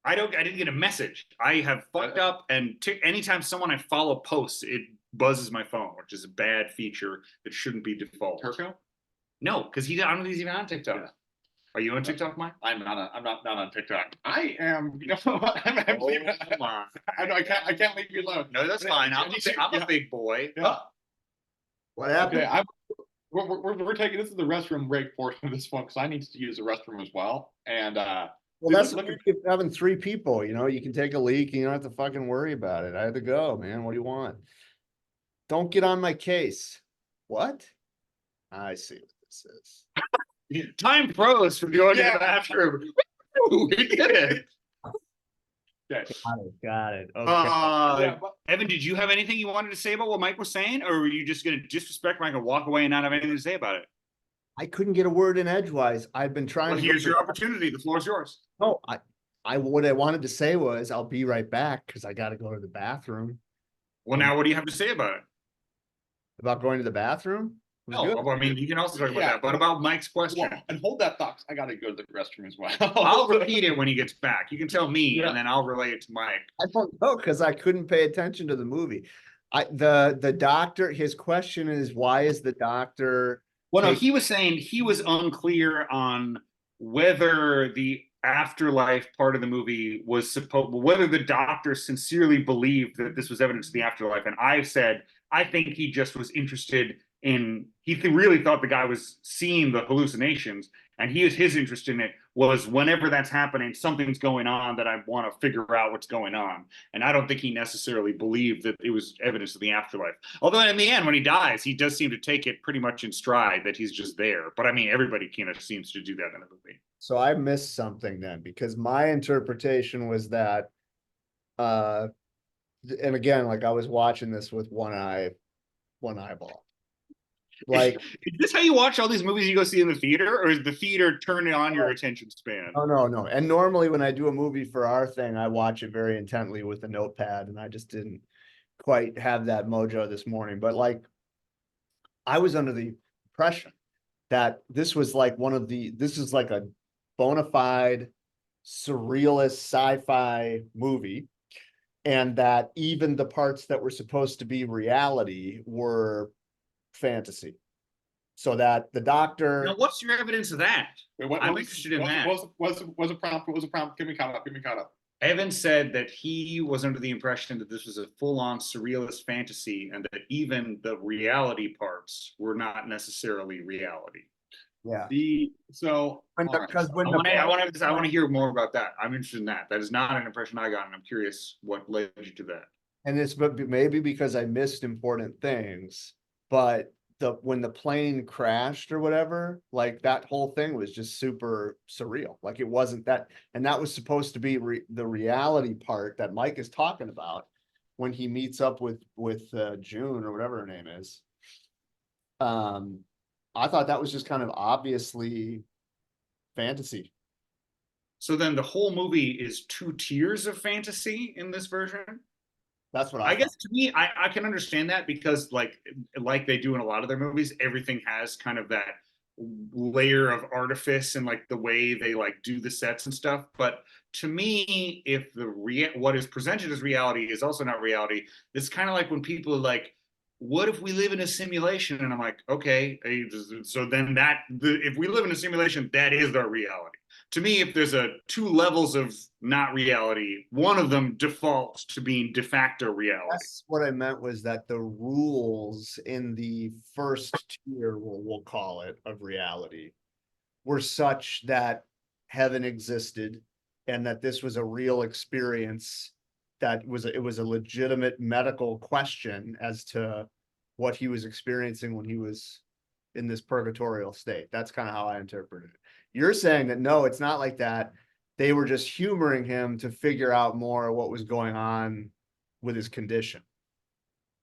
I didn't get a message. I have fucked up, and anytime someone I follow posts, it buzzes my phone, which is a bad feature that shouldn't be default. Turco? No, because I don't think he's even on TikTok. Yeah. Are you on TikTok, Mike? I'm not on TikTok. I am. You know, I'm leaving. Come on. I know I can't leave you alone. No, that's fine. I'm a big boy. Yeah. What happened? Okay, we're taking this is the restroom break portion of this one because I need to use the restroom as well. And Well, that's the beauty of having 3 people, you know, you can take a leak and you don't have to fucking worry about it. I had to go, man. What do you want? Don't get on my case. What? I see what this is. Time froze from going to the bathroom. We did it. okay. Got it. Okay. Yeah, but- Evan, did you have anything you wanted to say about what Mike was saying, or were you just going to disrespect Mike and walk away and not have anything to say about it? I couldn't get a word in edgewise. I've been trying Well, to. here's your opportunity. The floor is yours. No, what I wanted to say was I'll be right back because I got to go to the bathroom. Well, now what do you have to say about it? About going to the bathroom? It was No, good. well, I mean, you can also talk about Yeah. that, but about Mike's question. Well, and hold that thought. I got to go to the restroom as well. I'll repeat it when he gets back. You can tell me, Yeah. and then I'll relay it to Mike. I don't know because I couldn't pay attention to the movie. The doctor, his question is, why is the doctor? Well, no, he was saying he was unclear on whether the afterlife part of the movie was whether the doctor sincerely believed that this was evidence of the afterlife. And I've said, I think he just was interested in, he really thought the guy was seeing the hallucinations, and his interest in it was whenever that's happening, something's going on that I want to figure out what's going on. And I don't think he necessarily believed that it was evidence of the afterlife. Although in the end, when he dies, he does seem to take it pretty much in stride that he's just there. But I mean, everybody kind of seems to do that in the movie. So I missed something then because my interpretation was that, and again, like I was watching this with one eyeball. Like, is this how you watch all these movies you go see in the theater, or is the theater turning on your attention span? oh no. And normally when I do a movie for our thing, I watch it very intently with a notepad, and I just didn't quite have that mojo this morning. But like, I was under the impression that this was like this is like a bona fide surrealist sci-fi movie, and that even the parts that were supposed to be reality were fantasy. So that the doctor. Now, what's your evidence of that? I'm interested in that. Was a prompt? Give me caught up. Evan said that he was under the impression that this was a full-on surrealist fantasy, and that even the reality parts were not necessarily reality. Yeah. I want to hear more about that. I'm interested in that. That is not an impression I got, and I'm curious what led you to that. And it's maybe because I missed important things, but when the plane crashed or whatever, like that whole thing was just super surreal. Like it wasn't that, and that was supposed to be the reality part that Mike is talking about when he meets up with June or whatever her name is. I thought that was just kind of obviously fantasy. So then the whole movie is 2 tiers of fantasy in this version? That's what I guess to me, I can understand that because like they do in a lot of their movies, everything has kind of that layer of artifice and like the way they like do the sets and stuff. But to me, if what is presented as reality is also not reality, it's kind of like when people like what if we live in a simulation? And I'm like, okay, so then if we live in a simulation, that is our reality. To me, if there's two levels of not reality, one of them defaults to being de facto reality. That's what I meant, was that the rules in the first tier, we'll call it, of reality, were such that heaven existed and that this was a real experience, that it was a legitimate medical question as to what he was experiencing when he was in this purgatorial state. That's kind of how I interpreted it. You're saying that no, it's not like that. They were just humoring him to figure out more what was going on with his condition.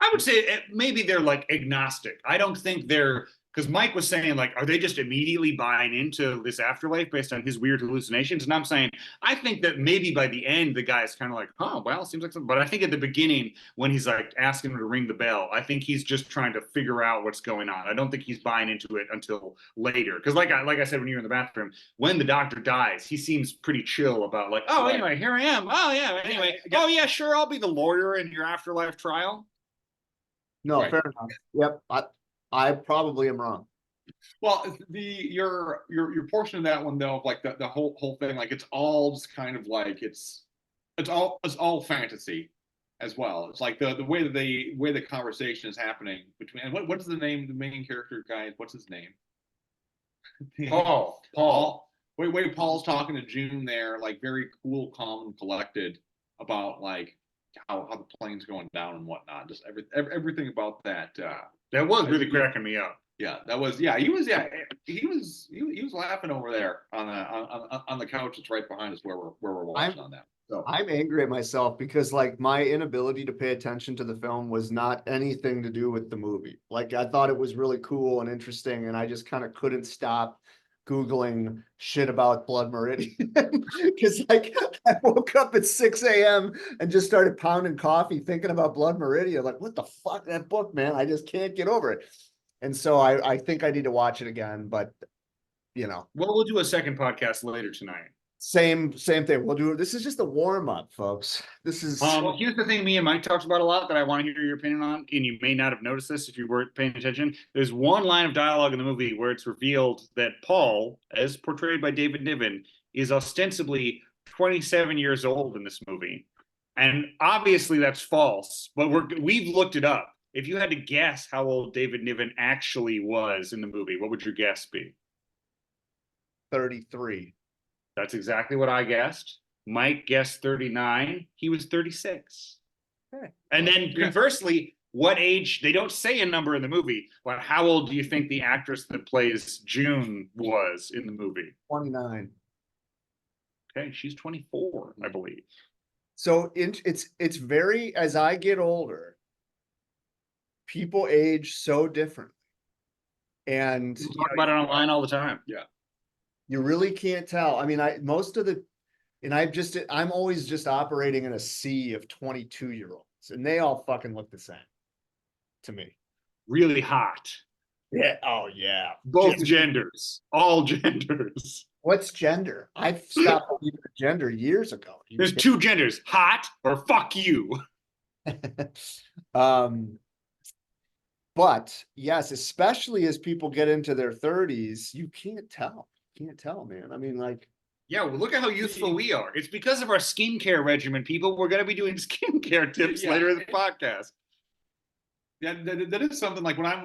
I would say maybe they're like agnostic. I don't think they're, because Mike was saying, like, are they just immediately buying into this afterlife based on his weird hallucinations? And I'm saying, I think that maybe by the end, the guy's kind of like, oh, well, seems like something. But I think at the beginning, when he's like asking him to ring the bell, I think he's just trying to figure out what's going on. I don't think he's buying into it until later. Because like I said, when you're in the bathroom, when the doctor dies, he seems pretty chill about like, oh, anyway, here I am. Oh, yeah, anyway. Oh, yeah, sure, I'll be the lawyer in your afterlife trial. No, Right. fair enough. Yep, I probably am wrong. Well, your portion of that one though, of like the whole thing, like it's all just kind of like it's all fantasy as well. It's like the way that the conversation is happening between, and what's the name, the main character guy, what's his name? Paul. Wait, Paul's talking to June there, like very cool, calm, and collected about like how the plane's going down and whatnot. Just everything about that. That was really cracking me up. Yeah, that was, yeah, he was laughing over there on the couch that's right behind us where we're watching on that. So I'm angry at myself because like my inability to pay attention to the film was not anything to do with the movie. Like I thought it was really cool and interesting, and I just kind of couldn't stop Googling shit about Blood Meridian. Because like I woke up at 6 a.m. and just started pounding coffee thinking about Blood Meridian. Like, what the fuck, that book, man? I just can't get over it. And so I think I need to watch it again, but you know. Well, we'll do a second podcast later tonight. Same thing. We'll do, this is just a warm up, folks. This is Here's the thing me and Mike talked about a lot that I want to hear your opinion on, and you may not have noticed this if you weren't paying attention. There's one line of dialogue in the movie where it's revealed that Paul, as portrayed by David Niven, is ostensibly 27 years old in this movie. And obviously that's false, but we've looked it up. If you had to guess how old David Niven actually was in the movie, what would your guess be? 33. That's exactly what I guessed. Mike guessed 39. He was 36. Okay. And then conversely, what age? They don't say a number in the movie, but how old do you think the actress that plays June was in the movie? 29. Okay, she's 24, I believe. So it's very, as I get older, people age so different. And We talk about it online all the time. yeah, you really can't tell. I mean, I'm always just operating in a sea of 22-year-olds, and they all fucking look the same to me. Really hot. Yeah. Oh yeah. Both genders. All genders. What's gender? I've stopped believing in gender years ago. There's two genders, hot or fuck you. But yes, especially as people get into their 30s, you can't tell. Can't tell, man. I mean, like, yeah, well, look at how youthful we are. It's because of our skincare regimen, people. We're going to be doing skincare tips later in the podcast. Yeah, that is something like when I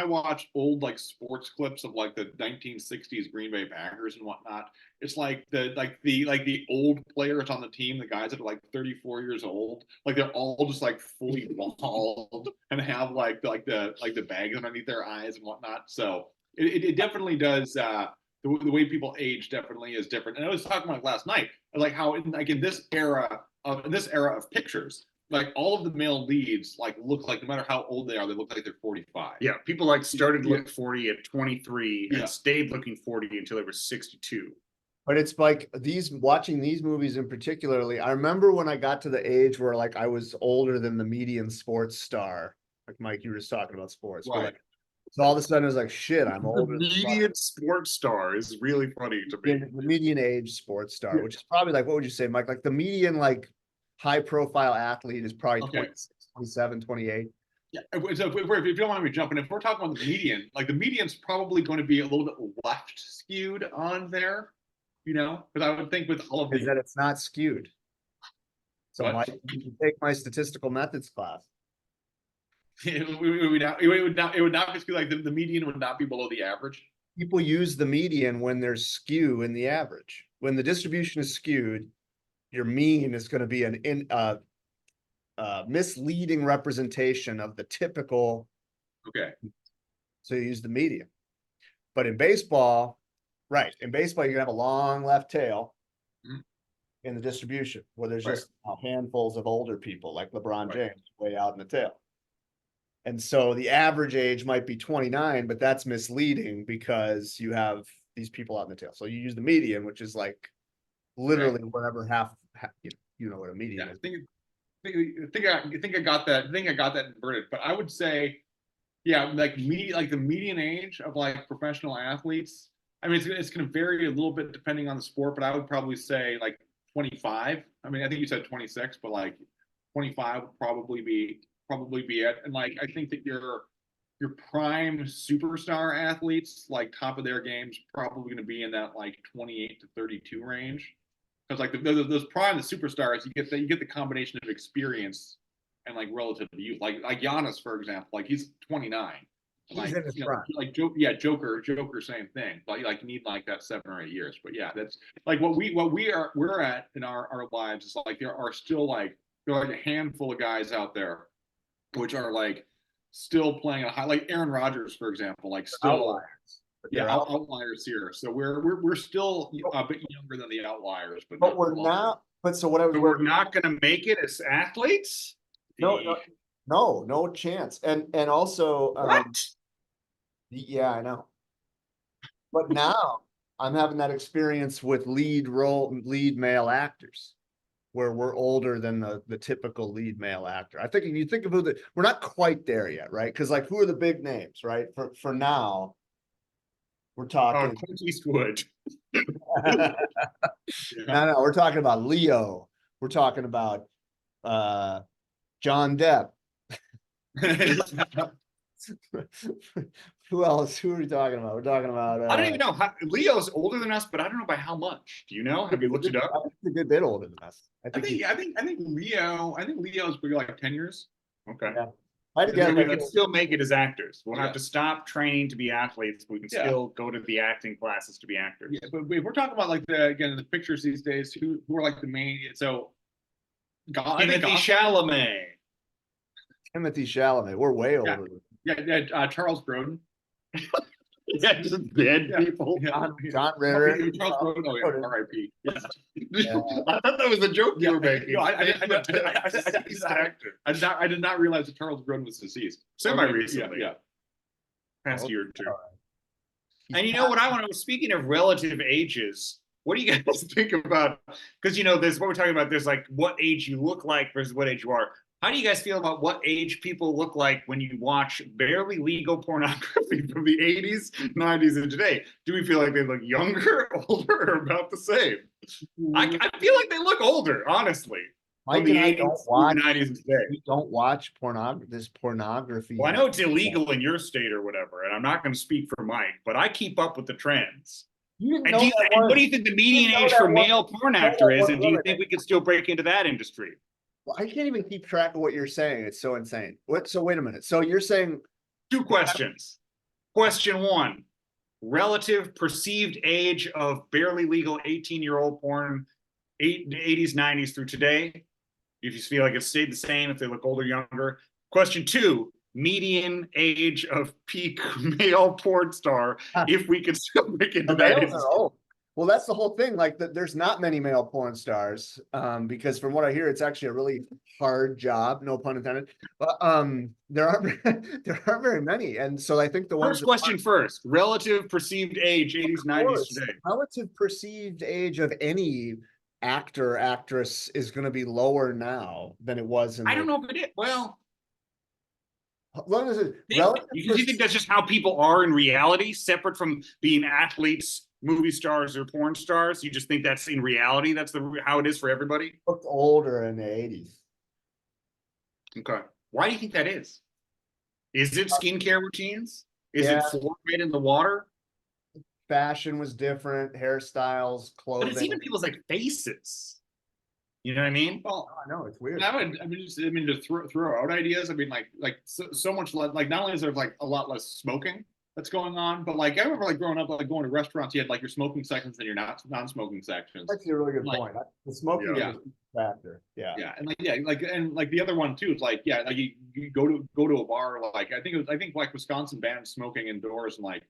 watch old like sports clips of like the 1960s Green Bay Packers and whatnot. It's like the old players on the team, the guys that are like 34 years old, like they're all just like fully bald and have like the bags underneath their eyes and whatnot. So it definitely does. The way people age definitely is different. And I was talking about last night, like how in this era of pictures, like all of the male leads like look like, no matter how old they are, they look like they're 45. Yeah, people like started to look 40 at 23 Yeah. and stayed looking 40 until they were 62. but it's like watching these movies in particularly, I remember when I got to the age where like I was older than the median sports star. Like Mike, you were just talking about sports. But, Right. like, so all of a sudden it was like, shit, I'm The older. median sports star is really funny to me. The median age sports star, which is probably like, what would you say, Mike? Like the median like high profile athlete is probably Okay. 26, 27, 28. So if you don't mind me jumping, if we're talking about the median, like the median's probably going to be a little bit left skewed on there, because I would think with all of Is the that it's not skewed. So what? you can take my statistical methods class. It would not be skewed, like the median would not be below the average. People use the median when there's skew in the average. When the distribution is skewed, your mean is going to be an misleading representation of the typical. Okay. So you use the median. But in baseball, right? In baseball, you're gonna have a long left tail Mhm. in the distribution where there's Right. just handfuls of older people like LeBron Right. James way out in the tail. And so the average age might be 29, but that's misleading because you have these people out in the tail. So you use the median, which is like literally whatever half you know what a median Yeah, is. I think I got that. I think I got that inverted. But I would say, yeah, like the median age of like professional athletes. I mean, it's going to vary a little bit depending on the sport, but I would probably say like 25. I mean, I think you said 26, but like 25 would probably be it. And like I think that your prime superstar athletes, like top of their games, probably going to be in that like 28 to 32 range. Because like those prime the superstars, you get the combination of experience and like relative youth. Like Giannis, for example, like he's 29. He's Like in his prime. like Joker, same thing. Like you need like that 7 or 8 years. But yeah, that's like we're at in our lives is like there are like a handful of guys out there which are like still playing a high, like Aaron Rodgers, for example, like still Outliers. But they're outliers here. So we're still a bit younger than the outliers, but we're not. But so what I was. So we're not going to make it as athletes? No chance. And also, What? yeah, I know. But now I'm having that experience with lead male actors, where we're older than the typical lead male actor. I think if you think of we're not quite there yet, right? Because like who are the big names, right? For now, we're talking. Clint Eastwood. No, we're talking about Leo. We're talking about John Depp. Who else? Who are we talking about? We're talking about. I don't even know. Leo's older than us, but I don't know by how much. Do you know? Have you looked it up? He's a good bit older than us. I think Leo's maybe like 10 years. Okay. Yeah. We can still make it as actors. We'll have to stop training to be athletes. We can still go to the acting classes to be actors. Yeah, but if we're talking about like the pictures these days, who are like the main? So, Timothy Chalamet. Timothy Chalamet. We're way older. Charles Grodin. Yeah, just dead people. John Ritter. Charles Grodin. Oh yeah, R.I.P. Yeah. I thought that was a joke you were making. No, I did not realize that Charles Grodin was deceased. Semi-recently. Yeah. Past year or two. And you know what I want to, speaking of relative ages, what do you guys think about, because there's what we're talking about, there's like what age you look like versus what age you are. How do you guys feel about what age people look like when you watch barely legal pornography from the 80s, 90s, and today? Do we feel like they look younger, older, or about the same? I feel like they look older, honestly. Mike and I don't watch. 90s and today. We don't watch pornography. Well, I know it's illegal in your state or whatever, and I'm not going to speak for Mike, but I keep up with the trends. And what do you think the median age for male porn actor is? And do you think we could still break into that industry? Well, I can't even keep track of what you're saying. It's so insane. So wait a minute. So you're saying 2 questions. Question 1, relative perceived age of barely legal 18-year-old porn, 80s, 90s through today. If you feel like it stayed the same, if they look older, younger. Question 2, median age of peak male porn star, if we could still break into that industry. Well, that's the whole thing. Like there's not many male porn stars, because from what I hear, it's actually a really hard job. No pun intended. But there aren't very many, and so I think the first question first: relative perceived age, 80s, 90s today. Relative perceived age of any actor actress is going to be lower now than it was in. I don't know if it is. Well, long as it you think that's just how people are in reality, separate from being athletes, movie stars, or porn stars? You just think that's in reality? That's how it is for everybody? Looked older in the 80s. Okay. Why do you think that is? Is it skincare routines? Is Yeah. it fluoride in the water? Fashion was different, hairstyles, But it's clothing. even people's like faces. You know what I mean? Well, I know it's weird. I mean, to throw out ideas. I mean, like so much less. Like, not only is there like a lot less smoking that's going on, but like I remember like growing up, like going to restaurants, you had like your smoking sections and your not non-smoking sections. That's a really good Like, point. The smoking Yeah. is a factor. Yeah. Yeah, and like the other one too is like like you go to a bar, like I think like Wisconsin banned smoking indoors in like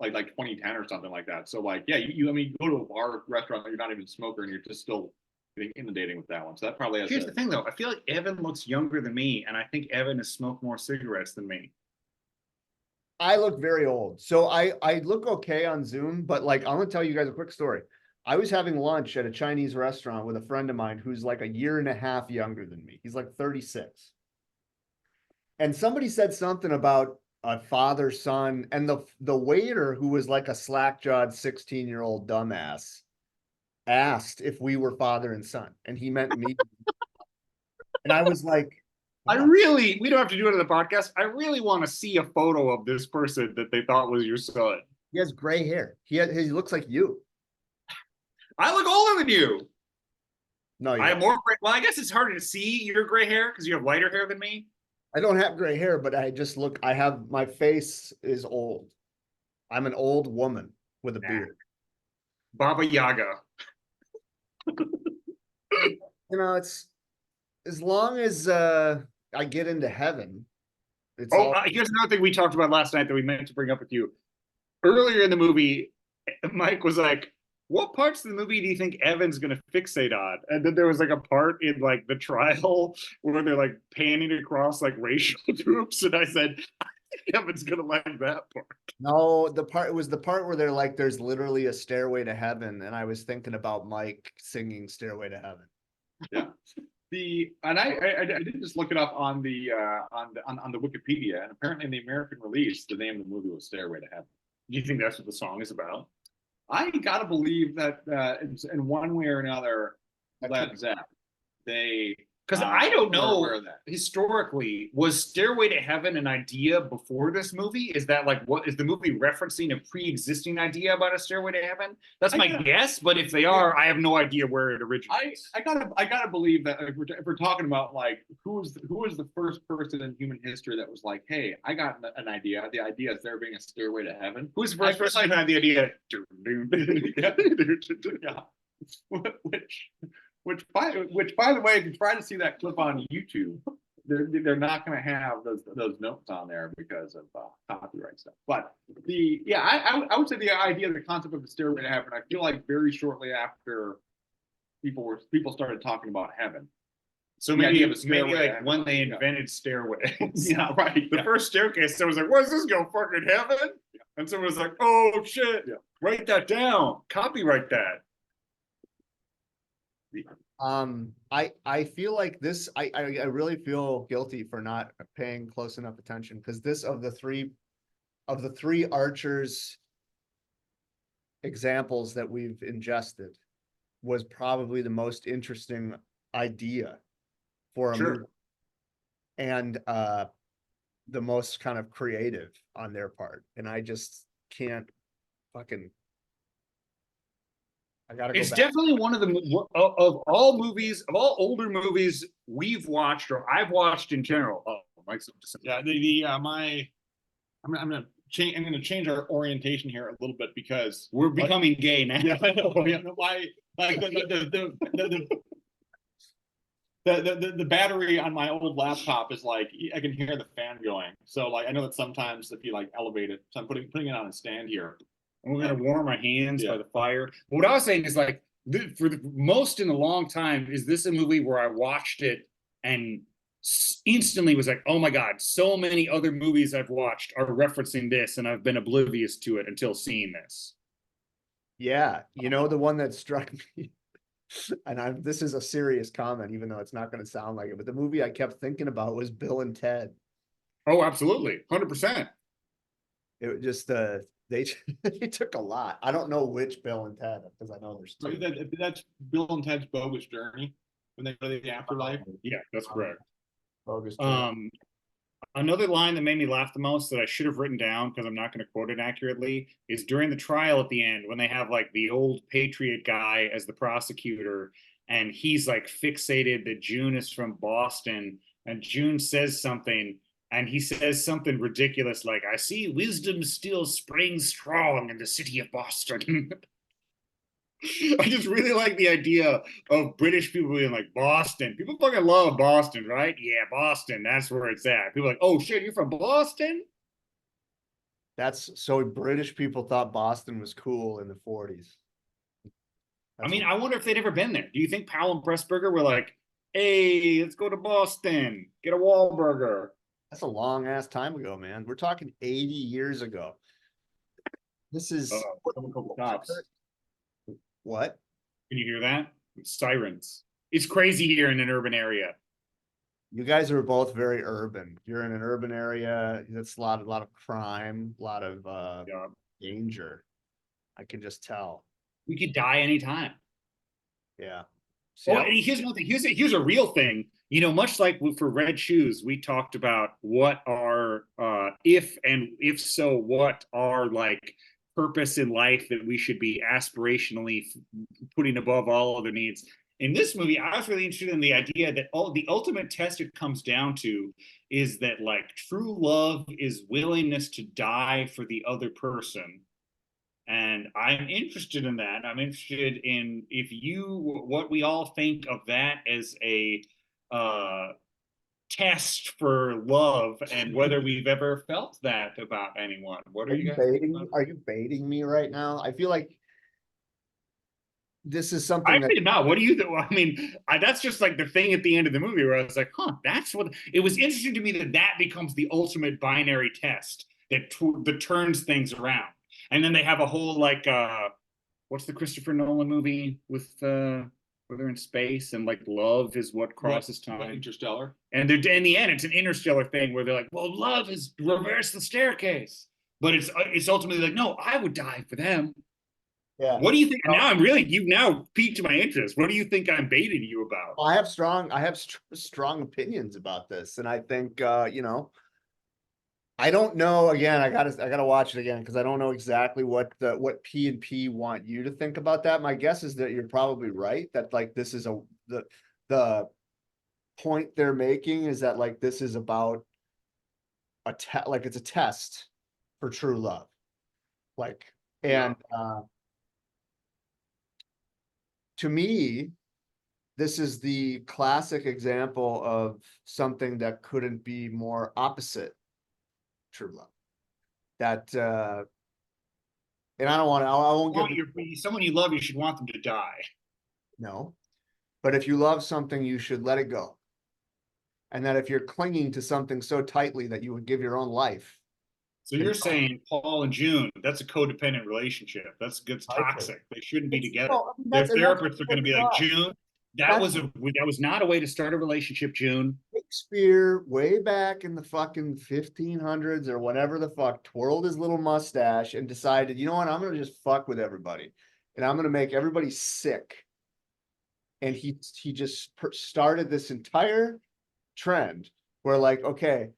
2010 or something like that. So like you I mean, you go to a bar restaurant, you're not even a smoker and you're just still getting inundating with that one. So that probably has Here's the thing though, I feel like Evan looks younger than me, and I think Evan has smoked more cigarettes than me. I look very old. So I look okay on Zoom, but like I'm gonna tell you guys a quick story. I was having lunch at a Chinese restaurant with a friend of mine who's like a year and a half younger than me. He's like 36. And somebody said something about a father son, and the waiter, who was like a slack-jawed 16-year-old dumbass, asked if we were father and son, and he meant me. And I was like, wow. We don't have to do it on the podcast. I really want to see a photo of this person that they thought was your son. He has gray hair. He looks like you. I look older than you. No, I have more gray. Well, I guess it's harder to see your gray hair because you have lighter hair than me. I don't have gray hair, but I have, my face is old. I'm an old woman with a beard. Baba Yaga. You know, it's as long as I get into heaven. It's Here's another thing we talked about last night that we meant to bring up with you. Earlier in the movie, Mike was like, what parts of the movie do you think Evan's going to fixate on? And then there was like a part in like the trial where they're like panning across like racial groups. And I said, I think Evan's going to like that part. No, it was the part where they're like, there's literally a stairway to heaven. And I was thinking about Mike singing Stairway to Heaven. Yeah. I did just look it up on the Wikipedia, and apparently in the American release, the name of the movie was Stairway to Heaven. Do you think that's what the song is about? I gotta believe that in one way or another, Led Zepp, they Because I don't were know, aware of that. historically, was Stairway to Heaven an idea before this movie? Is that like, what is the movie referencing a pre-existing idea about a Stairway to Heaven? That's my guess, but if they are, I have no idea where it originates. I gotta believe that if we're talking about like who was the first person in human history that was like, hey, I got an idea. The idea is there being a stairway to heaven. Who's the first person who had the idea? Yeah. Which by the way, if you try to see that clip on YouTube, they're not going to have those notes on there because of copyright stuff. But I would say the idea, the concept of the stairway to heaven, I feel like very shortly after people started talking about heaven. So maybe like when they invented stairways. Yeah, right. The first staircase, someone was like, "Where's this go? Fucking heaven?" And someone was like, "Oh shit! Yeah. Write that down. Copyright that." I feel like this, I really feel guilty for not paying close enough attention, because this, of the three Archers examples that we've ingested, was probably the most interesting idea for a movie, and the most kind of creative on their part, and I just can't fucking. It's definitely one of the of all movies, of all older movies we've watched or I've watched in general. Oh, Mike's I'm gonna change our orientation here a little bit because we're becoming gay now. Yeah, I know. Yeah, why? Like the battery on my old laptop is like, I can hear the fan going. So like I know that sometimes if you like elevate it, so I'm putting it on a stand here. And we're gonna warm our hands by the fire. But what I was saying is like, for the most in a long time, is this a movie where I watched it and instantly was like, oh my god, so many other movies I've watched are referencing this, and I've been oblivious to it until seeing this. Yeah, you know, the one that struck me, and this is a serious comment, even though it's not going to sound like it, but the movie I kept thinking about was Bill and Ted. Oh, absolutely, 100%. It was just they took a lot. I don't know which Bill and Ted, because I know there's two. That's Bill and Ted's Bogus Journey when they go to the afterlife. Yeah, that's correct. Bogus Journey. Another line that made me laugh the most that I should have written down because I'm not going to quote it accurately is during the trial at the end when they have like the old patriot guy as the prosecutor and he's like fixated that June is from Boston and June says something and he says something ridiculous like I see wisdom still springs strong in the city of Boston. I just really like the idea of British people being like Boston. People fucking love Boston, right? Yeah, Boston. That's where it's at. People are like, oh shit, you're from Boston? That's so British people thought Boston was cool in the 40s. I mean, I wonder if they'd ever been there. Do you think Powell and Pressburger were like, hey, let's go to Boston, get a Wahlburger? That's a long ass time ago, man. We're talking 80 years ago. This is Someone called the cops. what? Can you hear that? It's sirens. It's crazy here in an urban area. You guys are both very urban. You're in an urban area. That's a lot of crime, a lot of Yeah. danger. I can just tell. We could die anytime. Yeah. Oh, and here's another thing. Here's a real thing. You know, much like for Red Shoes, we talked about what are if so, what are like purpose in life that we should be aspirationally putting above all other needs. In this movie, I was really interested in the idea that the ultimate test it comes down to is that like true love is willingness to die for the other person. And I'm interested in that. I'm interested in what we all think of that as a test for love and whether we've ever felt that about anyone. What are you guys? Are you baiting me right now? I feel like this is I something that did not. What do you think? I mean, that's just like the thing at the end of the movie where I was like, huh, that's what it was interesting to me that becomes the ultimate binary test that turns things around. And then they have a whole like what's the Christopher Nolan movie with where they're in space and like love is what crosses time. Interstellar. And they're in the end, it's an interstellar thing where they're like, well, love is reverse the staircase. But it's ultimately like, no, I would die for them. yeah. What do you think? Now you've now piqued my interest. What do you think I'm baiting you about? I have strong opinions about this. And I think you know, I don't know. Again, I gotta watch it again because I don't know exactly what P and P want you to think about that. My guess is that you're probably right. That like this is the point they're making is that like this is about like it's a test for true love. Like and to me, this is the classic example of something that couldn't be more opposite true love. That and I don't want to, I won't get someone you love, you should want them to die. no, but if you love something, you should let it go. And that if you're clinging to something so tightly that you would give your own life. So you're saying Paul and June, that's a codependent relationship. That's toxic. They shouldn't be together. No, I mean, Their therapists are going to be like, June, that That's- was not a way to start a relationship, June. Shakespeare, way back in the fucking 1500s or whatever the fuck, twirled his little mustache and decided, you know what, I'm gonna just fuck with everybody, and I'm gonna make everybody sick. And he just started this entire trend where like, okay,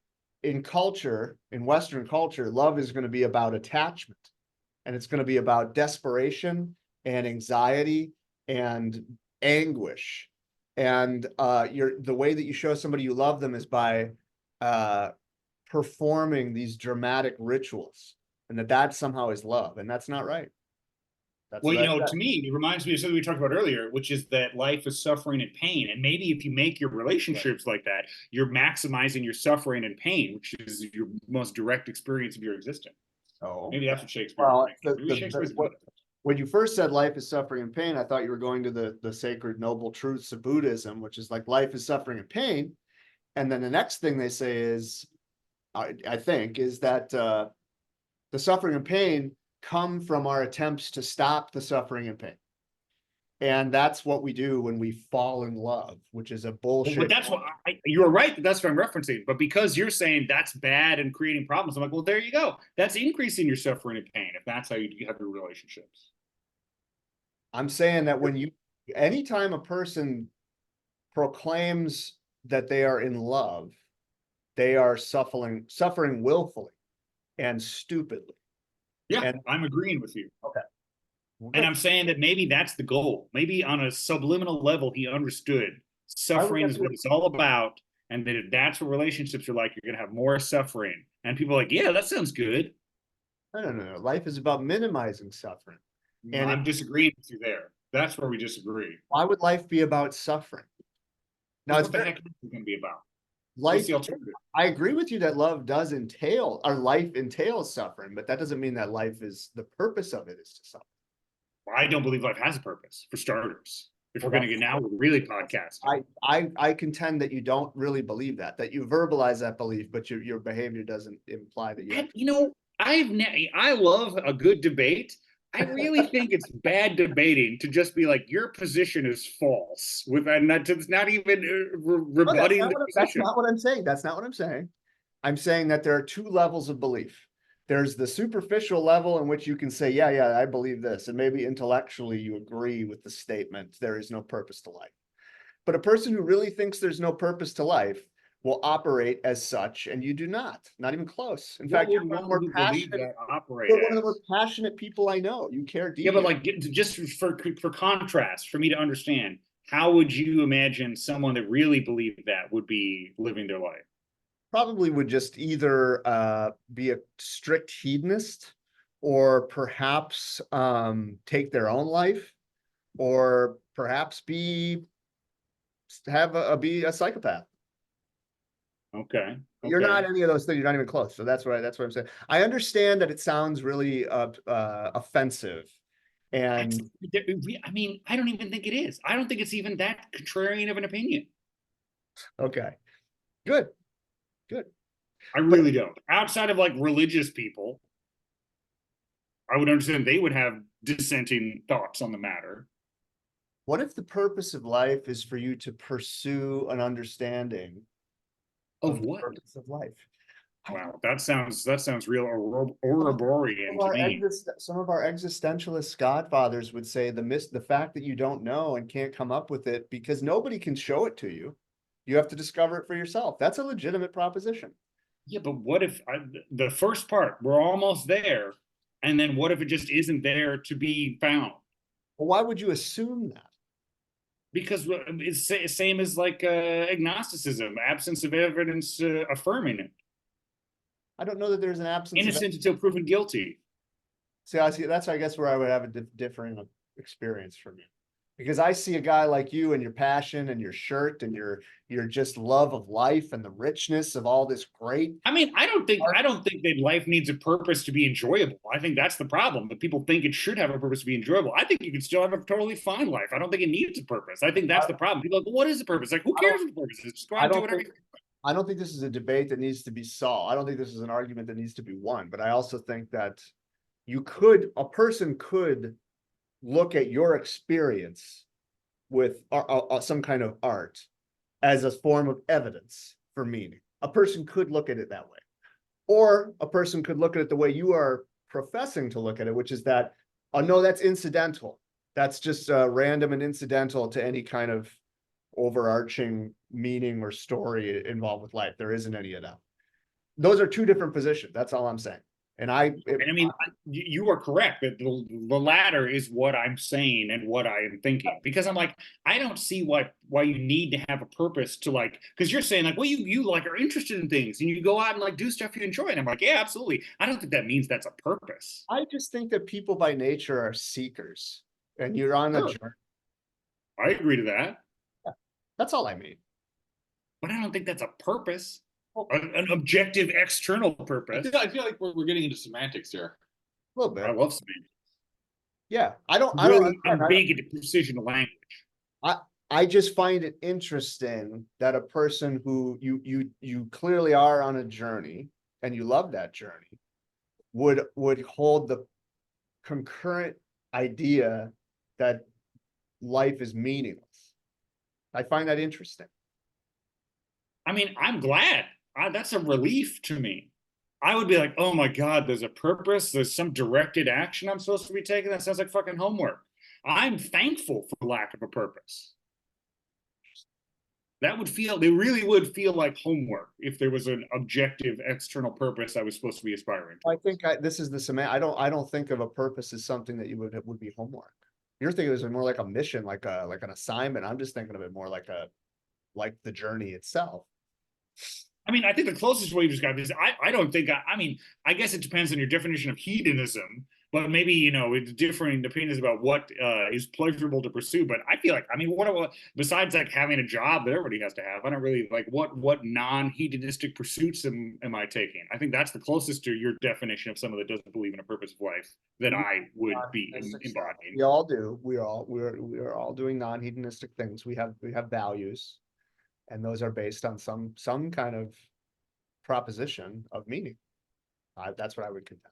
in culture, in Western culture, love is going to be about attachment, and it's going to be about desperation and anxiety and anguish. And the way that you show somebody you love them is by performing these dramatic rituals, and that somehow is love, and that's not right. That's Well, what you know, to me, it reminds me of something we talked about earlier, which is that life is suffering and pain. And maybe if you make your relationships like that, you're maximizing your suffering and pain, which is your most direct experience of your existence. Oh, maybe that's what Shakespeare. Well, when you first said life is suffering and pain, I thought you were going to the sacred noble truths of Buddhism, which is like life is suffering and pain. And then the next thing they say is, I think, is that the suffering and pain come from our attempts to stop the suffering and pain. And that's what we do when we fall in love, which is a bullshit. But that's what you're right. That's what I'm referencing. But because you're saying that's bad and creating problems, I'm like, well, there you go. That's increasing your suffering and pain if that's how you have your relationships. I'm saying that anytime a person proclaims that they are in love, they are suffering willfully and stupidly. Yeah, And I'm agreeing with you. okay. And I'm saying that maybe that's the goal. Maybe on a subliminal level, he understood suffering is what it's all about. And that if that's what relationships are like, you're going to have more suffering. And people are like, yeah, that sounds good. No. Life is about minimizing suffering. And I'm disagreeing with you there. That's where we disagree. why would life be about suffering? Now, What the heck is it going to be about? life. What's the alternative? I agree with you that love does entail, or life entails suffering, but that doesn't mean that life is the purpose of it is to suffer. I don't believe life has a purpose, for starters. If we're going to get now, we're really podcasting. I contend that you don't really believe that you verbalize that belief, but your behavior doesn't imply that you. You know, I love a good debate. I really think it's bad debating to just be like, your position is false with that. It's not even rebutting the position. That's not what I'm saying. That's not what I'm saying. I'm saying that there are two levels of belief. There's the superficial level in which you can say, yeah, I believe this. And maybe intellectually you agree with the statement, there is no purpose to life. But a person who really thinks there's no purpose to life will operate as such, and you do not even close. In fact, you're one of the more passionate people I know. You care deeply. Yeah, but like, just for contrast, for me to understand, how would you imagine someone that really believed that would be living their life? Probably would just either be a strict hedonist, or perhaps take their own life, or perhaps be a psychopath. Okay. You're not any of those things. You're not even close. So that's what I'm saying. I understand that it sounds really offensive. And I mean, I don't even think it is. I don't think it's even that contrarian of an opinion. Okay. Good. I really don't. Outside of like religious people, I would understand they would have dissenting thoughts on the matter. What if the purpose of life is for you to pursue an understanding of what? The purpose of life? Wow, that sounds real Ouroborean to me. Some of our existentialist godfathers would say the fact that you don't know and can't come up with it because nobody can show it to you. You have to discover it for yourself. That's a legitimate proposition. Yeah, but what if the first part, we're almost there, and then what if it just isn't there to be found? Well, why would you assume that? Because it's the same as like agnosticism, absence of evidence affirming it. I don't know that there's an absence. Innocent until proven guilty. See, that's, I guess, where I would have a differing experience from you. Because I see a guy like you and your passion and your shirt and your just love of life and the richness of all this great. I mean, I don't think that life needs a purpose to be enjoyable. I think that's the problem. But people think it should have a purpose to be enjoyable. I think you can still have a totally fine life. I don't think it needs a purpose. I think that's the problem. People are like, well, what is the purpose? Like, who cares what the purpose is? Just go out and do whatever. I don't think this is a debate that needs to be solved. I don't think this is an argument that needs to be won. But I also think that a person could look at your experience with some kind of art as a form of evidence for meaning. A person could look at it that way. Or a person could look at it the way you are professing to look at it, which is that, oh, no, that's incidental. That's just random and incidental to any kind of overarching meaning or story involved with life. There isn't any of that. Those are two different positions. That's all I'm saying. And you are correct that the latter is what I'm saying and what I am thinking, because I'm like, I don't see why you need to have a purpose to like, because you're saying like, well, you like are interested in things and you go out and like do stuff you enjoy. And I'm like, yeah, absolutely. I don't think that means that's a purpose. I just think that people by nature are seekers, and you're on a journey. I agree to that. Yeah, that's all I mean. But I don't think that's a purpose. An objective external purpose. I feel like we're getting into semantics here. A little bit. I love semantics. Yeah, I'm big into precision of language. I just find it interesting that a person who you clearly are on a journey and you love that journey would hold the concurrent idea that life is meaningless. I find that interesting. I mean, I'm glad. That's a relief to me. I would be like, oh my God, there's a purpose. There's some directed action I'm supposed to be taking. That sounds like fucking homework. I'm thankful for lack of a purpose. they really would feel like homework if there was an objective external purpose I was supposed to be aspiring to. I think this is the cement. I don't think of a purpose as something that would be homework. You're thinking of it more like a mission, like an assignment. I'm just thinking of it more like the journey itself. I mean, I think the closest way to describe this, I don't think, I mean, I guess it depends on your definition of hedonism, but maybe, you know, it's differing opinions about what is pleasurable to pursue. But I feel like, I mean, what besides like having a job that everybody has to have, I don't really like what non-hedonistic pursuits am I taking? I think that's the closest to your definition of someone that doesn't believe in a purpose of life that I would be embodying. We all do. We're all doing non-hedonistic things. We have values, and those are based on some kind of proposition of meaning. That's what I would contend.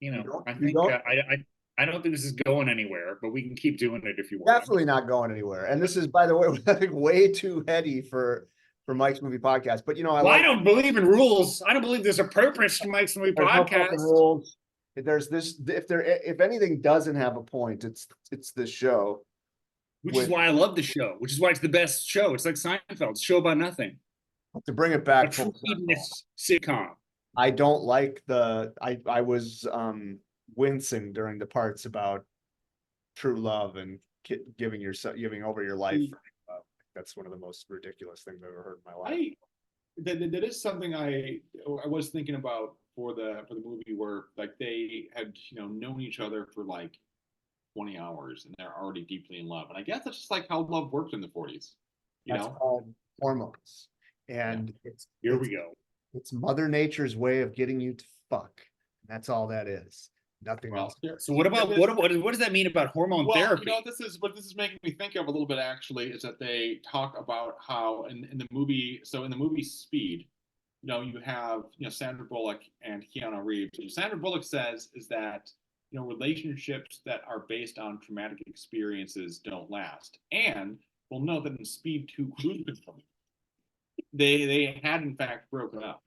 You know, don't- I you think don't- I don't think this is going anywhere, but we can keep doing it if you want. Definitely not going anywhere. And this is, by the way, I think way too heady for Mike's Movie Podcast. But you know, I don't believe in rules. I don't believe there's a purpose to Mike's Movie there's no fucking Podcast. rules. There's this. If anything doesn't have a point, it's this show. Which is why I love the show. Which is why it's the best show. It's like Seinfeld, it's a show about nothing. To bring it A back true full circle, hedonist sitcom. I don't like I was wincing during the parts about true love and giving over your life for love. That's one of the most ridiculous things I've ever heard in my life. That is something I was thinking about for the movie, where like they had, you know, known each other for like 20 hours and they're already deeply in love. And I guess that's just like how love worked in the 40s. That's called hormones. And Here we go. It's Mother Nature's way of getting you to fuck. That's all that is. Nothing else. So what about what does that mean about hormone therapy? You know, this is making me think of a little bit, actually, is that they talk about how in the movie, so in the movie Speed, you know, you have, you know, Sandra Bullock and Keanu Reeves. What Sandra Bullock says is that, you know, relationships that are based on traumatic experiences don't last. And we'll note that in Speed 2 Cruise Control, they had in fact broken up.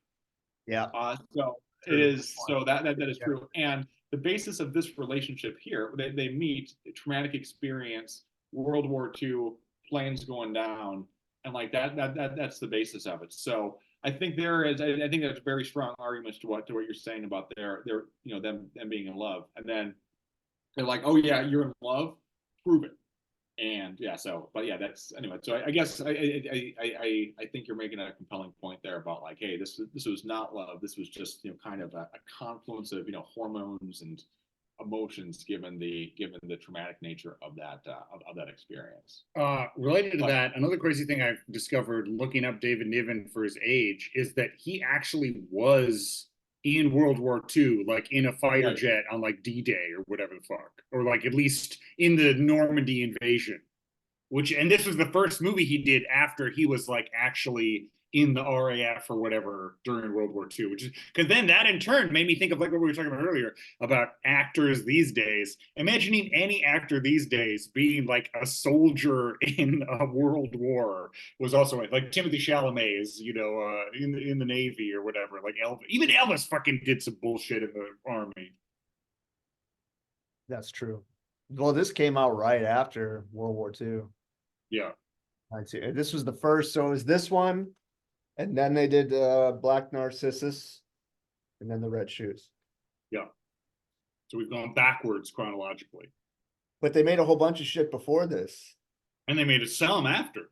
Yeah. So it is, so that is true. And the basis of this relationship here, they meet, traumatic experience, World War II, planes going down, and like that's the basis of it. So I think I think that's very strong arguments to what you're saying about their you know, them being in love. And then they're like, oh yeah, you're in love, prove it. And yeah, so, but yeah, that's, anyway, so I guess I think you're making a compelling point there about like, hey, this was not love, this was just, you know, kind of a confluence of, you know, hormones and emotions given the traumatic nature of that experience. Related to that, another crazy thing I've discovered looking up David Niven for his age is that he actually was in World War II, like in a fighter jet on like D-Day or whatever the fuck, or like at least in the Normandy invasion, and this was the first movie he did after he was like actually in the RAF or whatever during World War II, which is, because then that in turn made me think of like what we were talking about earlier about actors these days. Imagining any actor these days being like a soldier in a world war was also like Timothy Chalamet is, you know, in the Navy or whatever. Like even Elvis fucking did some bullshit in the army. That's true. Well, this came out right after World War II. Yeah. I see. This was the first, so it was this one, and then they did Black Narcissus, and then the Red Shoes. Yeah. So we've gone backwards chronologically. But they made a whole bunch of shit before this. And they made some after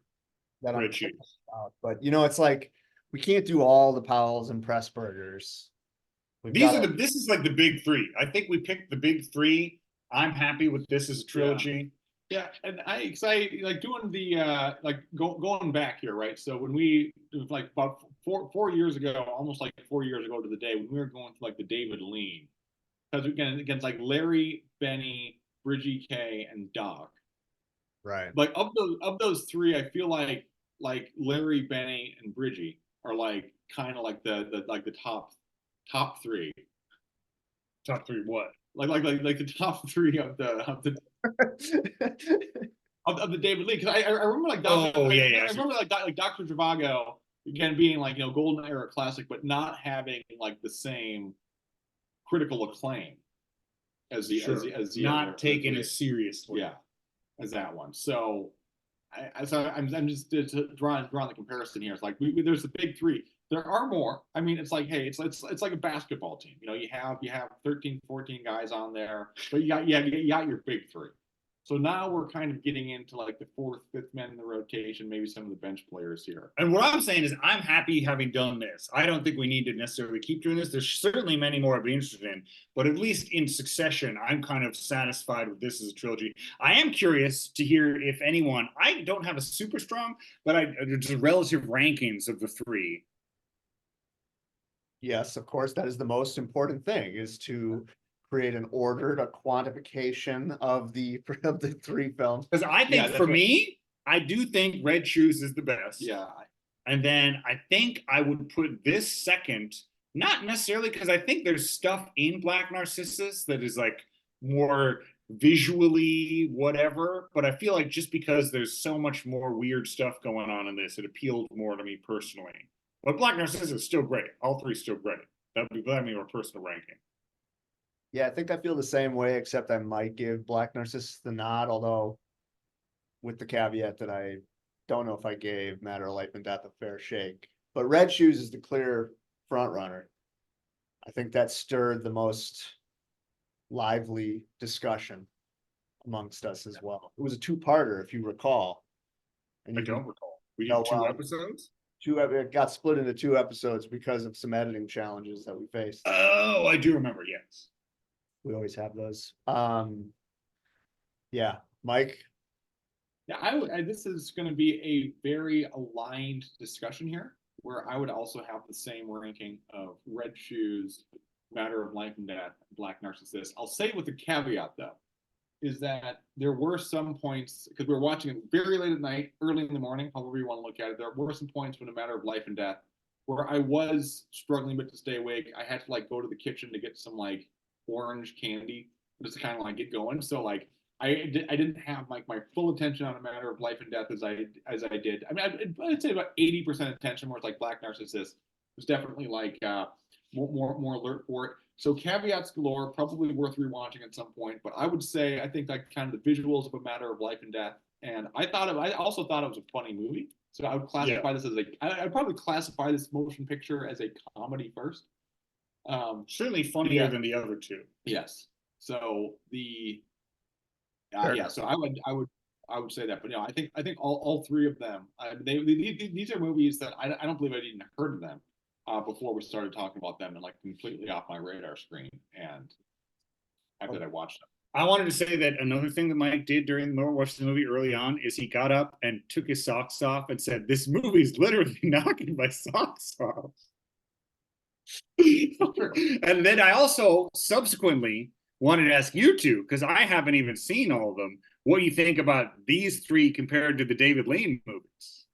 Red Shoes. But you know, it's like we can't do all the Powells and Pressburgers. This is like the big three. I think we picked the big three. I'm happy with this as a trilogy. Yeah, and I like doing the going back here, right? So when we like about four years ago, almost like 4 years ago to the day, when we were going through like the David Lean, because against like Larry, Benny, Bridgie K, and Doc. Right. Like of those three, I feel like Larry, Benny, and Bridgie are like kind of like the top three. Top three what? Like the top three of the of the David Lee, because I remember like I remember like Dr. Zhivago again being like, you know, golden era classic, but not having like the same critical acclaim as the not taken as seriously. Yeah, as that one. So I'm just drawing the comparison here. It's like there's the big three. There are more. I mean, it's like, hey, it's like a basketball team. You know, you have 13, 14 guys on there, but you got your big three. So now we're kind of getting into like the fourth, fifth men in the rotation, maybe some of the bench players here. And what I'm saying is, I'm happy having done this. I don't think we need to necessarily keep doing this. There's certainly many more I'd be interested in, but at least in succession, I'm kind of satisfied with this as a trilogy. I am curious to hear if anyone, I don't have a super strong, but just relative rankings of the three. Yes, of course, that is the most important thing, is to create an ordered, a quantification of the three films. Because I think that's for right. me, I do think Red Shoes is the best. Yeah. And then I think I would put this second, not necessarily because I think there's stuff in Black Narcissus that is like more visually whatever, but I feel like just because there's so much more weird stuff going on in this, it appealed more to me personally. But Black Narcissus is still great. All three still great. That'd be my personal ranking. Yeah, I think I feel the same way, except I might give Black Narcissus the nod, although with the caveat that I don't know if I gave Matter of Life and Death a fair shake. But Red Shoes is the clear front runner. I think that stirred the most lively discussion amongst us as well. It was a two-parter, if you recall. And I you don't recall. We No, did two well, episodes? it got split into 2 episodes because of some editing challenges that we faced. Oh, I do remember, yes. We always have those. Yeah, Mike. Yeah, this is going to be a very aligned discussion here, where I would also have the same ranking of Red Shoes, Matter of Life and Death, Black Narcissus. I'll say with the caveat though, is that there were some points, because we were watching it very late at night, early in the morning, however you want to look at it. There were some points when A Matter of Life and Death where I was struggling a bit to stay awake. I had to like go to the kitchen to get some like orange candy just to kind of like get going. So like I didn't have like my full attention on A Matter of Life and Death as I did. I mean, I'd say about 80% attention, where it's like Black Narcissus was definitely like more alert for it. So caveats galore, probably worth rewatching at some point. But I would say I think like kind of the visuals of A Matter of Life and Death, and I also thought it was a funny movie. So I would classify this as I'd probably classify this motion picture as a comedy first. Certainly funnier than the other two. Yes. So so I would say that. But I think all three of them, these are movies that I don't believe I'd even heard of them before we started talking about them, and like completely off my radar screen. And after I watched them. I wanted to say that another thing that Mike did during watching the movie early on is he got up and took his socks off and said, "This movie is literally knocking my socks off." And then I also subsequently wanted to ask you two, because I haven't even seen all of them, what do you think about these three compared to the David Lean movies?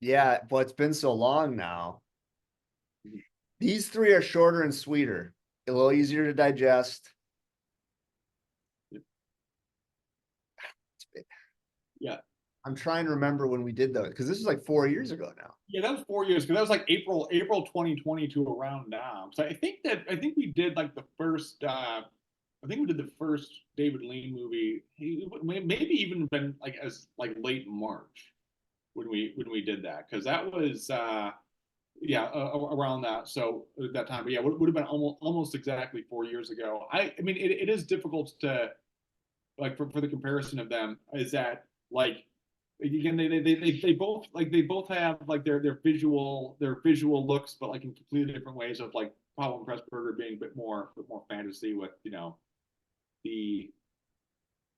Yeah, but it's been so long now. These three are shorter and sweeter, a little easier to digest. Yeah. I'm trying to remember when we did those, because this is like 4 years ago now. Yeah, that was 4 years, because that was like April 2020 to around now. So I think we did like the first I think we did the first David Lean movie. Maybe even been like as like late March when we did that, because that was around that. So at that time, but yeah, would have been almost exactly 4 years ago. I mean, it is difficult to like for the comparison of them, is that like again they both have like their visual looks, but like in completely different ways, of like Powell and Pressburger being a bit more fantasy with the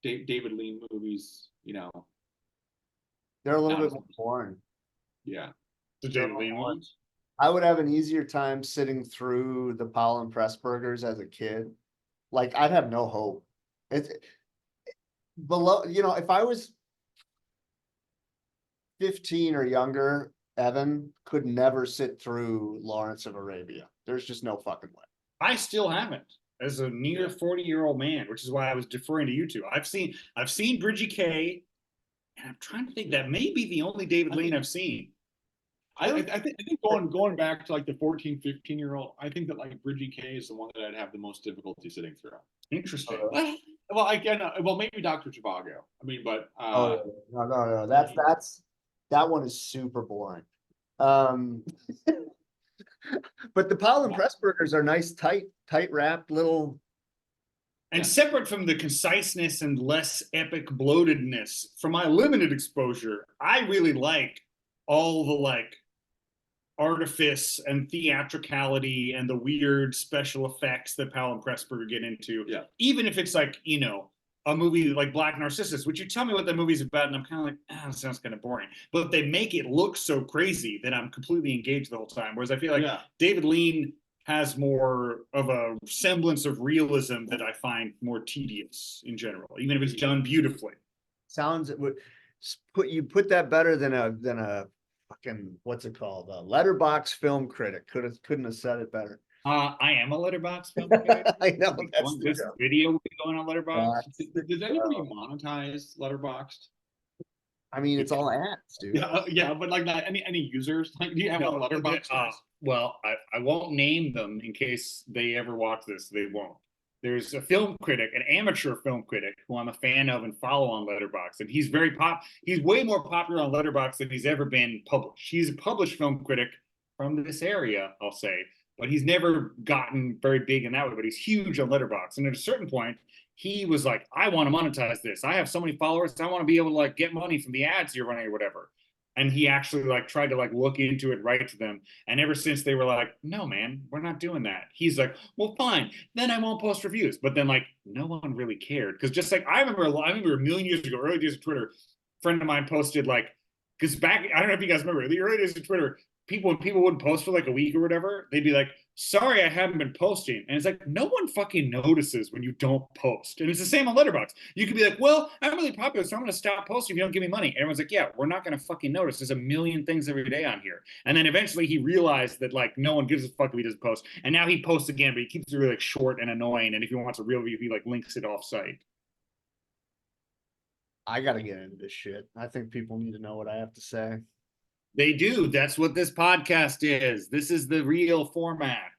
David Lean movies, They're a little not bit as more boring. yeah. The David Lean ones? I would have an easier time sitting through the Powell and Pressburgers as a kid. Like, I'd have no hope. It's below, if I was 15 or younger, Evan could never sit through Lawrence of Arabia. There's just no fucking way. I still haven't, as a near 40-year-old man, which is why I was deferring to you two. I've seen Bridgie K, and I'm trying to think, that may be the only David Lean I've seen. I think going back to like the 14, 15-year-old, I think that like Bridgie K is the one that I'd have the most difficulty sitting through. Interesting. well, well, maybe Dr. Zhivago. I mean, but Oh, no. That one is super boring. But the Powell and Pressburgers are nice, tight wrapped little. And separate from the conciseness and less epic bloatedness, from my limited exposure, I really like all the like artifice and theatricality and the weird special effects that Powell and Pressburger get into. Yeah. Even if it's like, you know, a movie like Black Narcissus, would you tell me what that movie's about? And I'm kind of like, that sounds kind of boring. But they make it look so crazy that I'm completely engaged the whole time. Whereas I feel like David Lean has more of a semblance of realism that I find more tedious in general, even if it's done beautifully. Sounds put that better than a fucking, what's it called? A letterbox film critic couldn't have said it better. I am a letterbox film critic. I know This video will be going on letterbox. Does anybody monetize Letterboxd? I mean, it's all ads, dude. Yeah, but like not any users. Like, do you have a Letterboxd? Well, I won't name them in case they ever watch this. They won't. There's a film critic, an amateur film critic, who I'm a fan of and follow on Letterboxd, and he's he's way more popular on Letterboxd than he's ever been published. He's a published film critic from this area, I'll say, but he's never gotten very big in that way. But he's huge on Letterboxd, and at a certain point, he was like, "I want to monetize this. I have so many followers. I want to be able to like get money from the ads you're running or whatever." And he actually like tried to like look into it, write to them. And ever since they were like, "No, man, we're not doing that." He's like, "Well, fine, then I won't post reviews." But then like no one really cared. Because just like I remember a million years ago, early days of Twitter, a friend of mine posted like, because back, I don't know if you guys remember the early days of Twitter, when people wouldn't post for like a week or whatever, they'd be like, "Sorry, I haven't been posting." And it's like, no one fucking notices when you don't post. And it's the same on Letterboxd. You could be like, "Well, I'm really popular, so I'm going to stop posting if you don't give me money." And everyone's like, "Yeah, we're not going to fucking notice. There's a million things every day on here." And then eventually he realized that like no one gives a fuck if he doesn't post. And now he posts again, but he keeps it really like short and annoying. And if he wants a real review, he like links it off site. I gotta get into this shit. I think people need to know what I have to say. They do. That's what this podcast is. This is the real format.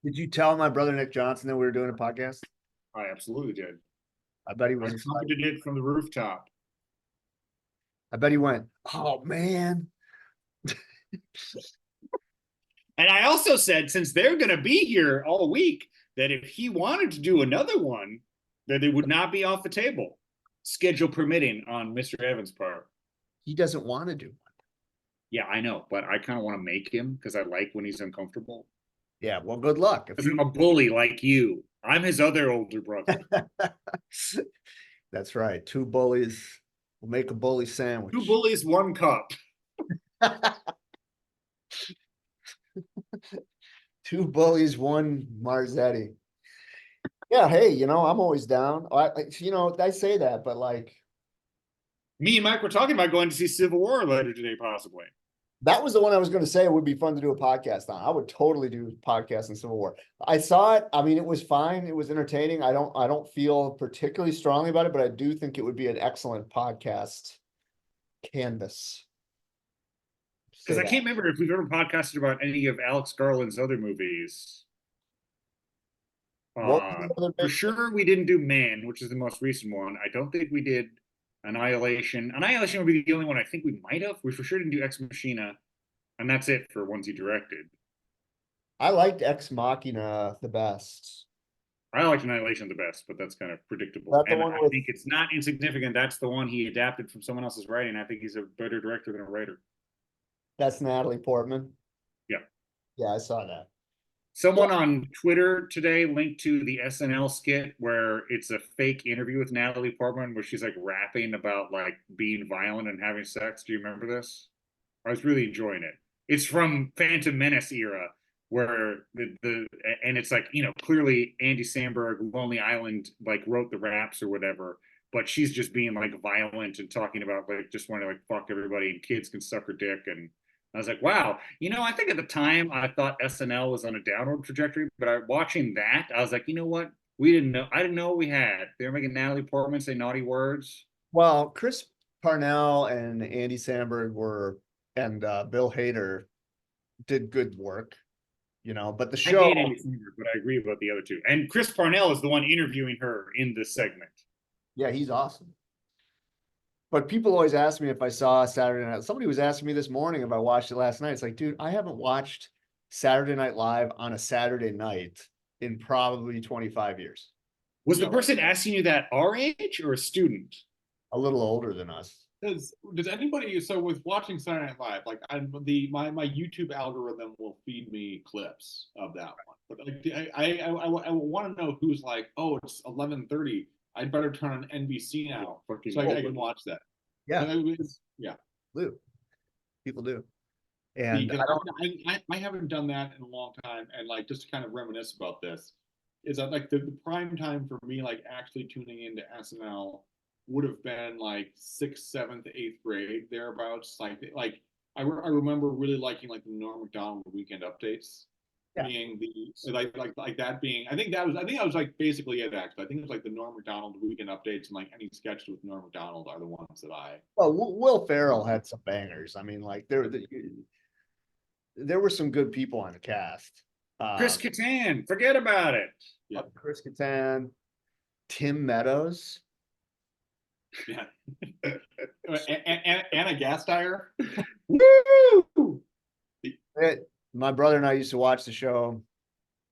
Did you tell my brother Nick Johnson that we were doing a podcast? I absolutely did. I bet he was. I trumpeted it from the rooftop. I bet he went, "Oh man." And I also said, since they're going to be here all week, that if he wanted to do another one, that it would not be off the table, schedule permitting on Mr. Evans' part. He doesn't want to do one. Yeah, I know, but I kind of want to make him because I like when he's uncomfortable. Yeah, well, good luck. Because I'm a bully like you. I'm his other older brother. That's right. Two bullies will make a bully sandwich. 2 bullies, 1 cup. 2 bullies, 1 Marzetti. Yeah, hey, I'm always down. I say that, but like, Me and Mike were talking about going to see Civil War later today, possibly. that was the one I was going to say it would be fun to do a podcast on. I would totally do a podcast on Civil War. I saw it. I mean, it was fine. It was entertaining. I don't feel particularly strongly about it, but I do think it would be an excellent podcast canvas. Because I can't remember if we've ever podcasted about any of Alex Garland's other movies. For sure, we didn't do Man, which is the most recent one. I don't think we did Annihilation. Annihilation would be the only one I think we might have. We for sure didn't do Ex Machina, and that's it for ones he directed. I liked Ex Machina the best. I liked Annihilation the best, but that's kind of predictable. And I think it's not insignificant. That's the one he adapted from someone else's writing. I think he's a better director than a writer. That's Natalie Portman. Yeah. Yeah, I saw that. Someone on Twitter today linked to the SNL skit where it's a fake interview with Natalie Portman where she's like rapping about like being violent and having sex. Do you remember this? I was really enjoying it. It's from Phantom Menace era where and it's like, clearly Andy Samberg, Lonely Island, like wrote the raps or whatever, but she's just being like violent and talking about like just wanting to like fuck everybody and kids can suck her dick. And I was like, wow, I think at the time I thought SNL was on a downward trajectory, but watching that, I was like, you know what? I didn't know what we had. They were making Natalie Portman say naughty words. Well, Chris Parnell and Andy Samberg and Bill Hader did good work, but the show. I hate Andy Samberg, but I agree about the other two. And Chris Parnell is the one interviewing her in this segment. Yeah, he's awesome. But people always ask me if I saw Saturday Night. Somebody was asking me this morning if I watched it last night. It's like, dude, I haven't watched Saturday Night Live on a Saturday night in probably 25 years. Was the Yeah. person asking you that our age or a student? A little older than us. Does anybody, so with watching Saturday Night Live, like my YouTube algorithm will feed me clips of that one, but like I want to know who's like, oh, it's 11:30, I'd better turn on NBC now so I can watch that. Yeah, Yeah. Lou. People do. And Because I haven't done that in a long time, and like just to kind of reminisce about this, is that like the prime time for me, like actually tuning into SNL would have been like sixth, seventh, eighth grade thereabouts. I remember really liking like the Norm Macdonald Weekend Updates, Yeah. being the like that being. I think that was like basically it. Actually, I think it was like the Norm Macdonald Weekend Updates, and like any sketch with Norm Macdonald are the ones that I. well, Will Ferrell had some bangers. I mean, like there were some good people on the cast. Chris Kattan, forget about it. Yeah. Chris Kattan, Tim Meadows. Yeah. Anna Gasteyer. Woo! My brother and I used to watch the show,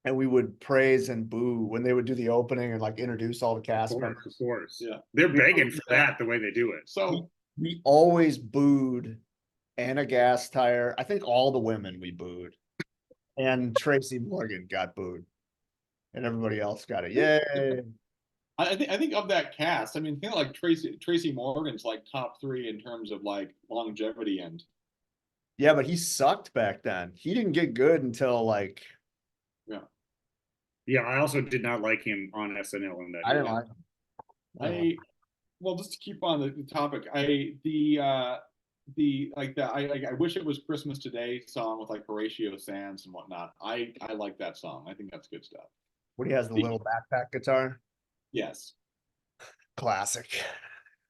and we would praise and boo when they would do the opening and like introduce all the cast members. Of course. Yeah. They're begging for that the way they do it. So We always booed Anna Gasteyer. I think all the women we booed, and Tracy Morgan got booed, and everybody else got it. Yay! I think of that cast, I mean, think like Tracy Morgan's like top 3 in terms of like longevity and. Yeah, but he sucked back then. He didn't get good until like. Yeah, I also did not like him on SNL in that. I didn't like him. Well, just to keep on the topic, I wish it was Christmas Today song with like Horatio Sands and whatnot. I like that song. I think that's good stuff. When he has the little backpack guitar. Yes. Classic.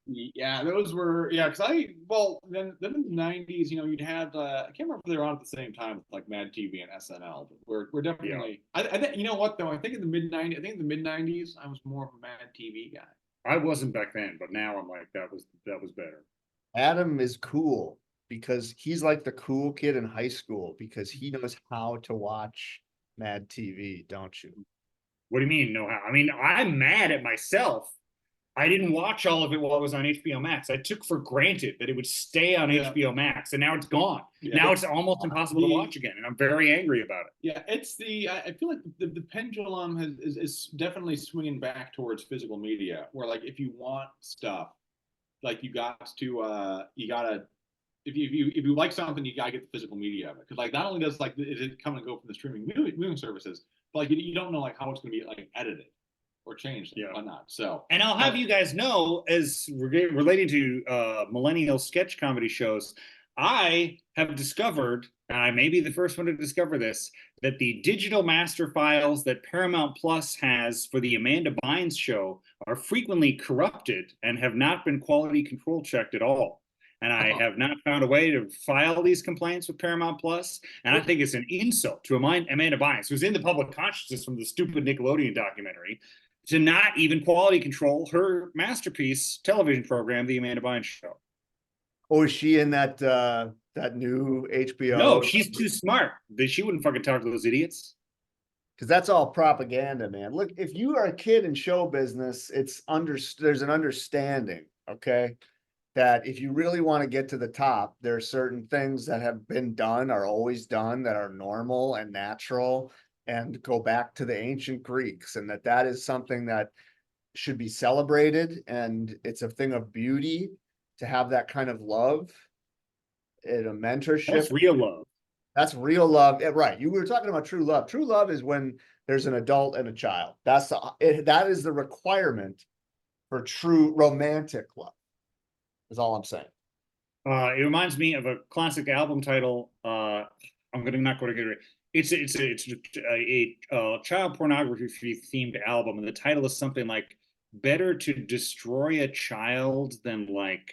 Yeah, those were because then in the '90s, you'd have I can't remember if they were on at the same time with like Mad TV and SNL, but we're definitely. Yeah. I think you know what though, I think in the mid '90s, I was more of a Mad TV guy. I wasn't back then, but now I'm like that was better. Adam is cool because he's like the cool kid in high school because he knows how to watch Mad TV, don't you? What do you mean know how? I mean, I'm mad at myself. I didn't watch all of it while it was on HBO Max. I took for granted that it would stay on HBO Max, and now it's gone. Yeah. Now it's almost impossible to watch again, and I'm very angry about it. Yeah, it's I feel like the pendulum is definitely swinging back towards physical media, where like if you want stuff, like you gotta if you like something, you gotta get the physical media of it, because like not only does like it come and go from the streaming viewing services, but like you don't know like how it's gonna be like edited or changed and whatnot. So, and I'll have you guys know, as relating to millennial sketch comedy shows, I have discovered, and I may be the first one to discover this, that the digital master files that Paramount Plus has for the Amanda Bynes show are frequently corrupted and have not been quality control checked at all. And I have not found a way to file these complaints with Paramount Plus. And I think it's an insult to Amanda Bynes, who's in the public consciousness from the stupid Nickelodeon documentary, to not even quality control her masterpiece television program, The Amanda Bynes Show. Oh, is she in that new HBO? No, she's too smart. She wouldn't fucking talk to those idiots. Because that's all propaganda, man. Look, if you are a kid in show business, there's an understanding, okay, that if you really want to get to the top, there are certain things that have been done, are always done, that are normal and natural, and go back to the ancient Greeks, and that is something that should be celebrated, and it's a thing of beauty to have that kind of love and a mentorship. That's real love. That's real love. Yeah, right. You were talking about true love. True love is when there's an adult and a child. That is the requirement for true romantic love. Is all I'm saying. It reminds me of a classic album title. I'm not going to get it. It's a child pornography themed album, and the title is something like "Better to Destroy a Child Than Like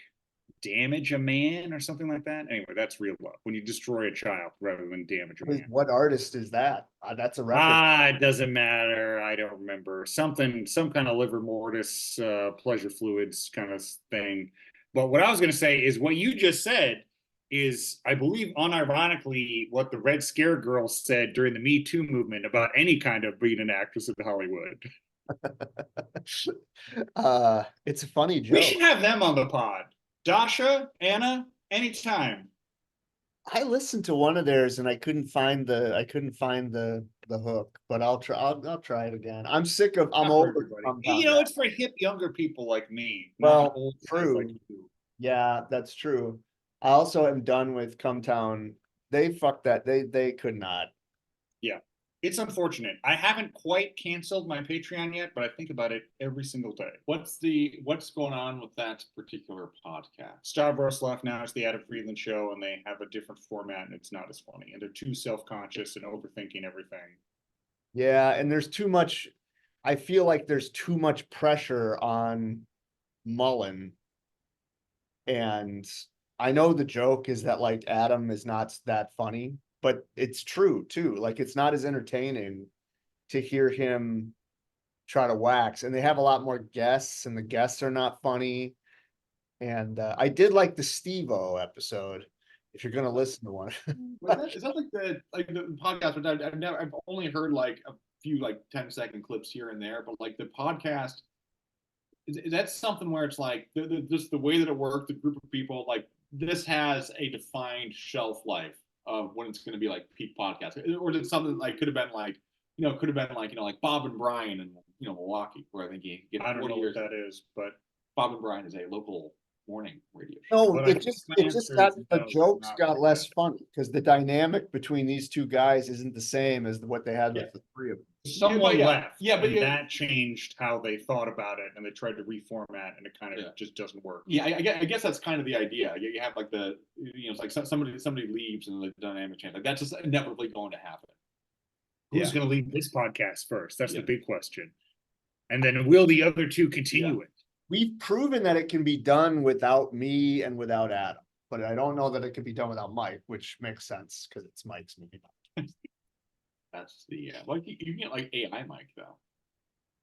damage a man or something like that. Anyway, that's real love when you destroy a child rather than damage a man. What artist is that? That's a record. It doesn't matter. I don't remember. Some kind of livor mortis, pleasure fluids kind of thing. But what I was going to say is what you just said is, I believe, unironically, what the Red Scare girls said during the Me Too movement about any kind of being an actress in Hollywood. It's a funny We joke. should have them on the pod. Dasha, Anna, anytime. I listened to one of theirs and I couldn't find the hook, but I'll try it again. I'm sick of I'm Not for over everybody. Compound You know, App. it's for hip younger people like me. Well, not old guys true. like you. Yeah, that's true. I also am done with Cumtown. They fucked that. They could not. Yeah, it's unfortunate. I haven't quite canceled my Patreon yet, but I think about it every single day. What's going on with that particular podcast? Stavros left now. It's the Adam Friedland show, and they have a different format, and it's not as funny. And they're too self-conscious and overthinking everything. Yeah, and there's too much. I feel like there's too much pressure on Mullen. And I know the joke is that like Adam is not that funny, but it's true too. Like it's not as entertaining to hear him try to wax, and they have a lot more guests, and the guests are not funny. And I did like the Steve-O episode. If you're gonna listen to one, Is that like the podcast? But I've only heard like a few like 10-second clips here and there. But like the podcast, that's something where it's like just the way that it worked, the group of people, like this has a defined shelf life of when it's going to be like peak podcast, or is it something like could have been like like Bob and Brian in Milwaukee, where I think you get I don't 40 know years. what that is, but Bob and Brian is a local morning radio show. no, But I it think just the got answer is the no, jokes not got like less that. funny because the dynamic between these two guys isn't the same as what they had Yeah. with the three of them. Someone Yeah, left, yeah, but and yeah. that changed how they thought about it, and they tried to reformat, and it kind of Yeah. just doesn't work. Yeah, I guess that's kind of the idea. You have like it's like somebody leaves and the dynamic change. Like that's just inevitably going to happen. Who's Yeah. going to leave this podcast first? That's Yeah. the big question. And then will the other two continue it? We've proven that it can be done without me and without Adam, but I don't know that it can be done without Mike, which makes sense because it's Mike's movie. That's the like you can get like AI mic though.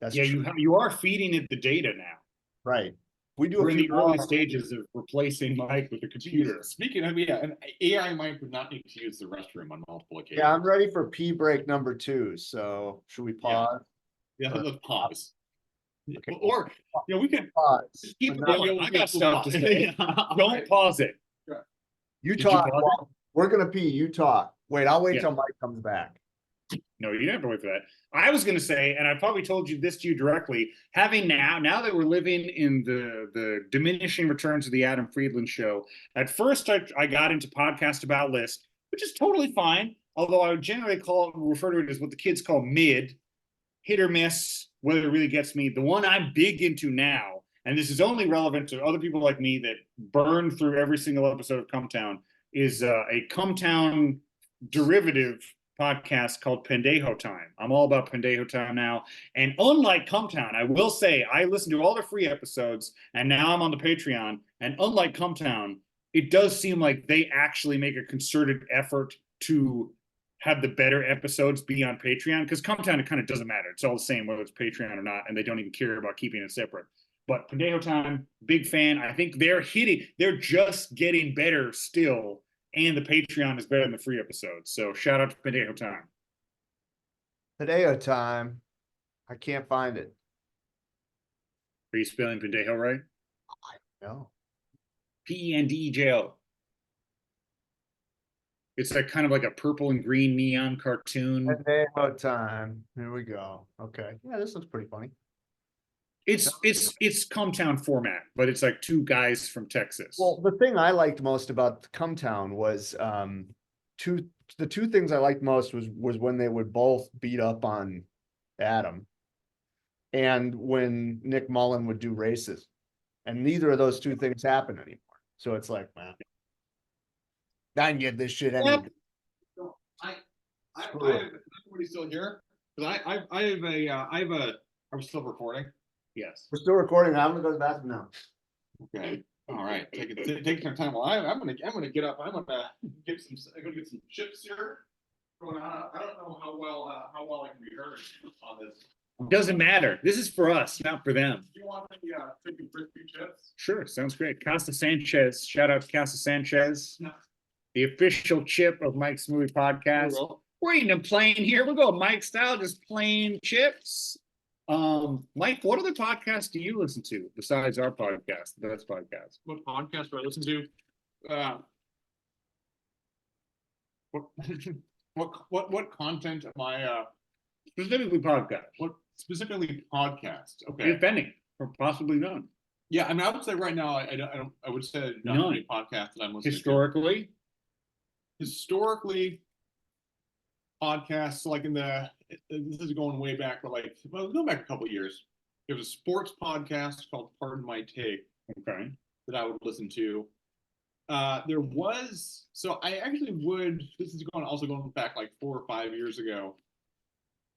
That's Yeah, true. you are feeding it the data now. Right. We do We're a in few the early more. stages of replacing Mike with a computer. Speaking of an AI mic would not need to use the restroom on multiple occasions. Yeah, I'm ready for pee break number 2. So should we pause? Yeah, let's pause. Okay. Or we can Pause. keep it Enough. going. I got stuff to say. Don't pause it. You Did talk. you pause while- We're gonna pee. You talk. Wait, I'll wait Yeah. till Mike comes back. No, you didn't have to wait for that. I was going to say, and I probably told you this to you directly, having now that we're living in the diminishing returns of the Adam Friedland show, at first I got into Podcast About List, which is totally fine, although I would generally refer to it as what the kids call mid, hit or miss, whether it really gets me. The one I'm big into now, and this is only relevant to other people like me that burn through every single episode of Cumtown, is a Cumtown derivative podcast called Pendejo Time. I'm all about Pendejo Time now. And unlike Cumtown, I will say I listened to all the free episodes, and now I'm on the Patreon. And unlike Cumtown, it does seem like they actually make a concerted effort to have the better episodes be on Patreon, because Cumtown, it kind of doesn't matter. It's all the same whether it's Patreon or not, and they don't even care about keeping it separate. But Pendejo Time, big fan. I think they're just getting better still. And the Patreon is better than the free episodes. So shout out to Pendejo Time. Pendejo time. I can't find it. Are you spelling Pendejo right? No. Pendejo. It's like kind of like a purple and green neon cartoon. Pendejo time. Here we go. Okay. Yeah, this looks pretty funny. It's Cumtown format, but it's like two guys from Texas. Well, the thing I liked most about Cumtown was the two things I liked most was when they would both beat up on Adam and when Nick Mullen would do racism. And neither of those two things happen anymore. So it's like, man, I can get this shit anyway. Everybody's still here? Because are we still recording? Yes. We're still recording. I'm gonna go to the bathroom now. Okay. All right, take your time. Well, I'm gonna get up. I'm gonna get some chips here. Going on. I don't know how well I can be heard on this. Doesn't matter. This is for us, not for them. Do you want the chicken crispy chips? Sure, sounds great. Casa Sanchez, shout out to Casa Sanchez, the official chip of Mike's Movie Podcast. We're eating them plain here. We'll go Mike style, just plain chips. Mike, what other podcasts do you listen to besides our podcast, the Best Podcast? What podcast do I listen to? What content am I? Specifically podcast. What specifically podcast? Okay. If any, or possibly none. Yeah, I mean, I would say right now, I would say not any podcast that I'm listening historically. To. Historically, podcasts like this is going way back, but going back a couple of years. There was a sports podcast called Pardon My Take. Okay. That I would listen to. There was, so I actually would, this is also going back like 4 or 5 years ago.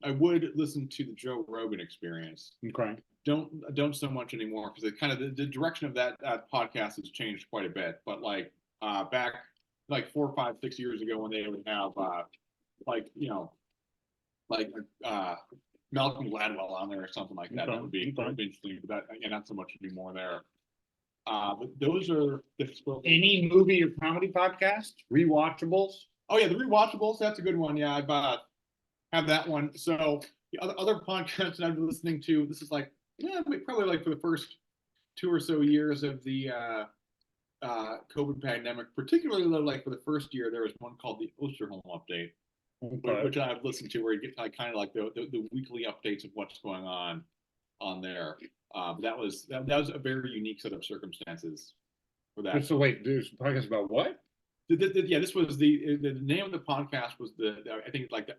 I would listen to the Joe Rogan Experience. Okay. Don't so much anymore because it kind of the direction of that podcast has changed quite a bit. But back like 4, 5, 6 years ago when they would have Malcolm Gladwell on there or something like that, that would be interesting. But that not so much anymore there. But those are any movie or comedy podcast, rewatchables. Oh yeah, the rewatchables. That's a good one. Yeah, I have that one. So the other podcasts that I've been listening to. This is probably for the first 2 or so years of the COVID pandemic. Particularly for the first year, there was one called the Osterholm Update, which I've listened to, where you get kind of the weekly updates of what's going on there. That was a very unique set of circumstances for that. So wait, there's a podcast about what? This was the name of the podcast was I think the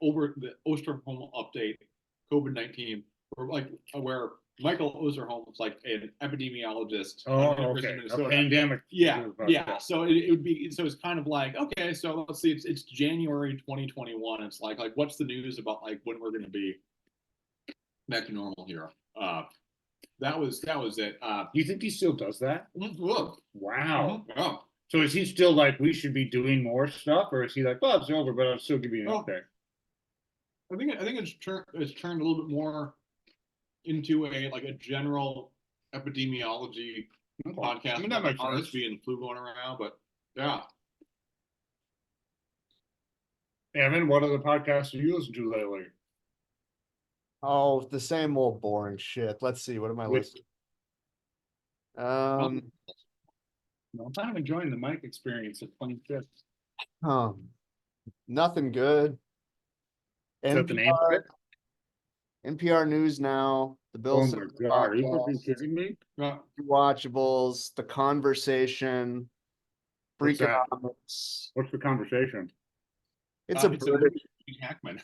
Osterholm Update COVID-19, where Michael Osterholm was like an epidemiologist. Oh, okay. A pandemic. Yeah. So it would be, so it's kind of like, okay, so let's see, it's January 2021. It's like what's the news about when we're going to be back to normal here? That was it. Do you think he still does that? Look. Wow. Mm-hmm. Oh. So is he still we should be doing more stuff, or is he well, it's over, but I'll still give you an update? I think it's turned a little bit more into a general epidemiology podcast. I mean, that makes sense. RSV and flu going around, but yeah. Evan, what other podcasts do you listen to lately? Oh, the same old boring shit. Let's see. What am I listening? I'm kind of enjoying the Mike experience at 25th. Nothing good. Is that the name of it? NPR News Now. The Bill. Oh my God! Are you fucking kidding me? Watchables. The Conversation. Freakonomics. What's the conversation? It's a British Hackman.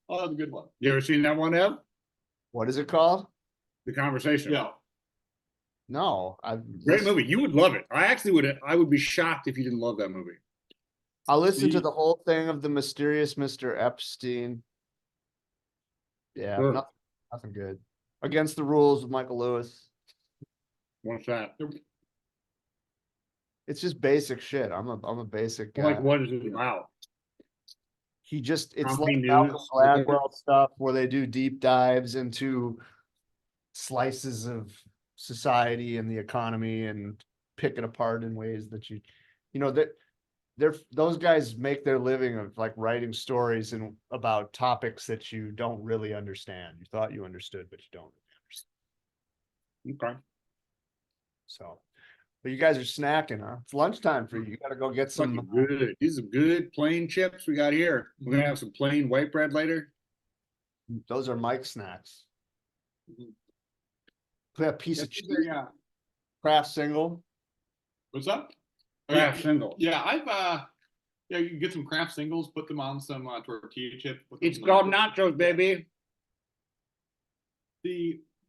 Oh, that's a good one. You ever seen that one, Ev? What is it called? The Conversation. Yeah. No, great movie. You would love it. I would be shocked if you didn't love that movie. I listened to the whole thing of the mysterious Mr. Epstein. Yeah, Sure. nothing good. Against the Rules with Michael Lewis. What's that? It's just basic shit. I'm a basic guy. What is it about? It's Company Malcolm news. Gladwell stuff where they do deep dives into slices of society and the economy and pick it apart in ways that those guys make their living of writing stories about topics that you don't really understand. You thought you understood, but you don't really understand. Okay. So, but you guys are snacking, huh? It's lunchtime for you. You got to go get some good. These are good plain chips we got here. We're gonna have some plain white bread later. Those are Mike's snacks. Put a piece of cheese. Yeah. Kraft single. What's up? Kraft single. Yeah, you can get some Kraft singles, put them on some tortilla chips. It's called nachos, baby.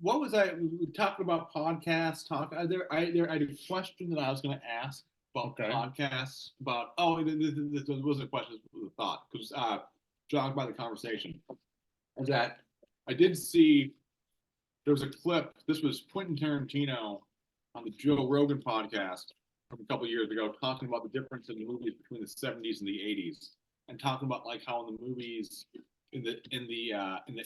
What was I talking about? Podcasts. I had a question that I was going to ask about podcasts. This wasn't a question. This was a thought because jogged by the conversation. That I did see there was a clip. This was Quentin Tarantino on the Joe Rogan podcast from a couple of years ago, talking about the difference in the movies between the 70s and the 80s, and talking about like how in the movies in the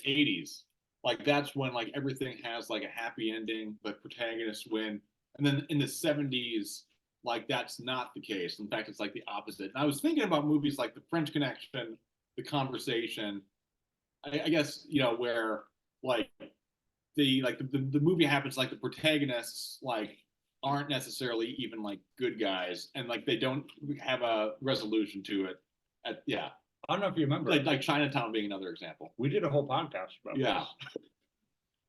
80s, like that's when like everything has like a happy ending, the protagonists win, and then in the 70s, like that's not the case. In fact, it's like the opposite. And I was thinking about movies like The French Connection, The Conversation. I guess where like the movie happens, like the protagonists like aren't necessarily even like good guys, and like they don't have a resolution to it. Yeah, I don't know if you remember. like Chinatown being another example. We did a whole podcast about Yeah. this.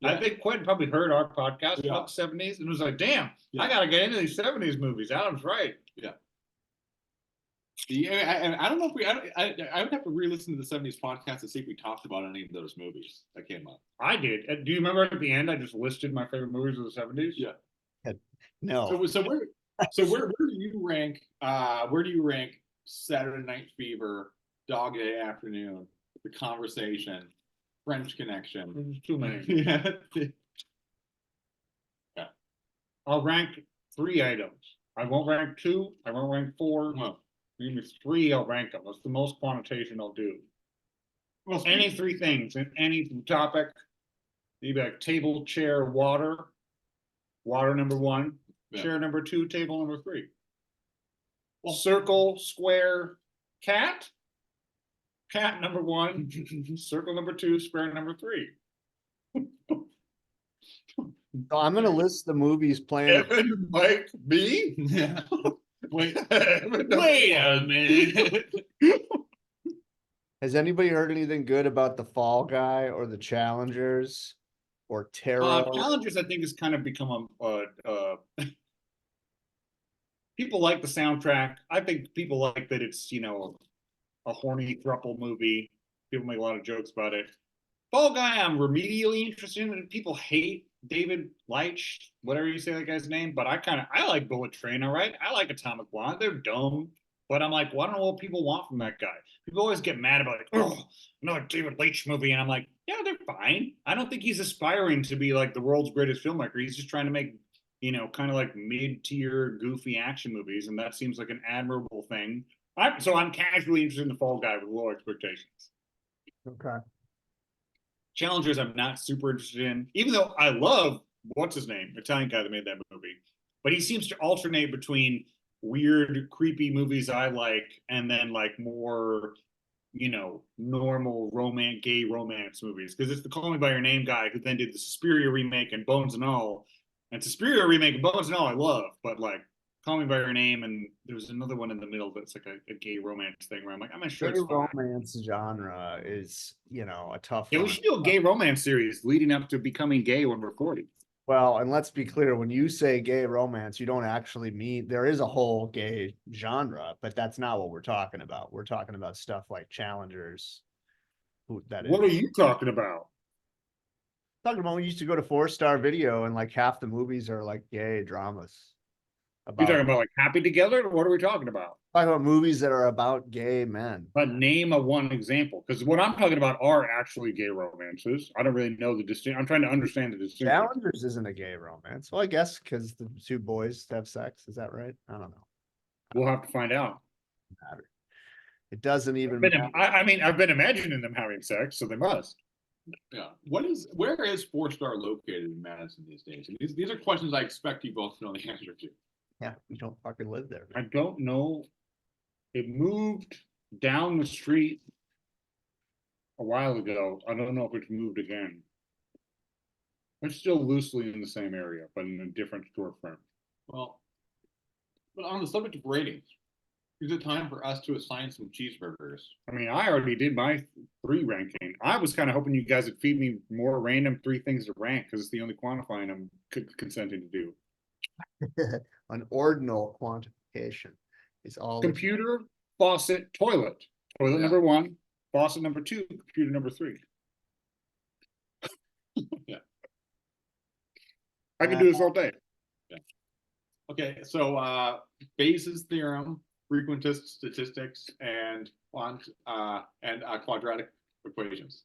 I think Quentin probably heard our podcast about the 70s and was like, damn, I got to get into these 70s movies. Adam's right. Yeah. I don't know if I would have to re-listen to the 70s podcast to see if we talked about any of those movies that came up. I did. Do you remember at the end I just listed my favorite movies of the 70s? Yeah. No. So where do you rank Saturday Night Fever, Dog Day Afternoon, The Conversation, French Connection? There's too many. Yeah. I'll rank 3 items. I won't rank 2. I won't rank 4. No. Give me 3, I'll rank them. That's the most quantitation I'll do. Well, Any 3 things in any topic. Maybe like table, chair, water. Water number 1. Yeah. Chair number 2, table number 3. Well, circle, square, cat. Cat number 1. Circle number 2, square number 3. So I'm gonna list the movies playing. Evan, Mike, me? Yeah. Wait a minute. Has anybody heard anything good about the Fall Guy or the Challengers or Tarot? Challengers, I think, has kind of become people like the soundtrack. I think people like that it's, a horny throuple movie. People make a lot of jokes about it. Fall Guy, I'm remedially interested in. People hate David Leitch, whatever you say that guy's name, but I like Bullet Train, all right? I like Atomic Blonde. They're dumb, but I'm like, well, I don't know what people want from that guy. People always get mad about it. Oh, another David Leitch movie, and I'm like, yeah, they're fine. I don't think he's aspiring to be like the world's greatest filmmaker. He's just trying to make, kind of like mid-tier goofy action movies, and that seems like an admirable thing. So I'm casually interested in the Fall Guy with low expectations. Okay. Challengers, I'm not super interested in, even though I love what's his name, Italian guy that made that movie. But he seems to alternate between weird, creepy movies I like and then like more, normal gay romance movies. Because it's the Call Me by Your Name guy who then did the Suspiria remake and Bones and All. And Suspiria remake and Bones and All I love, but like Call Me by Your Name, and there's another one in the middle that's like a gay romance thing where I'm like, I'm not sure Gay it's fine. romance genre is, a tough Yeah, one. we should do a gay romance series leading up to becoming gay when we're 40. Well, and let's be clear, when you say gay romance, you don't actually mean there is a whole gay genre, but that's not what we're talking about. We're talking about stuff like Challengers. What are you talking about? Talking about when we used to go to 4-Star Video and like half the movies are like gay dramas. You're talking about like Happy Together? Or what are we talking about? Talking about movies that are about gay men. But name one example, because what I'm talking about are actually gay romances. I don't really know the distinction. I'm trying to understand the distinction. Challengers isn't a gay romance. Well, I guess because the 2 boys have sex. Is that right? I don't know. We'll have to find out. It doesn't even matter. I've been imagining them having sex, so they must. Yeah. Where is 4-Star located in Madison these days? And these are questions I expect you both to know the answer to. Yeah, we don't fucking live there. I don't know. It moved down the street a while ago. I don't know if it's moved again. It's still loosely in the same area, but in a different storefront. Well, but on the subject of ratings, is it time for us to assign some cheeseburgers? I mean, I already did my 3 ranking. I was kind of hoping you guys would feed me more random 3 things to rank because it's the only quantifying I'm consenting to do. An ordinal quantification is all. Computer, faucet, toilet. Toilet number 1, faucet number 2, computer number 3. Yeah. I can do this all day. Yeah. Okay, so Bayes' theorem, frequentist statistics, and quadratic equations.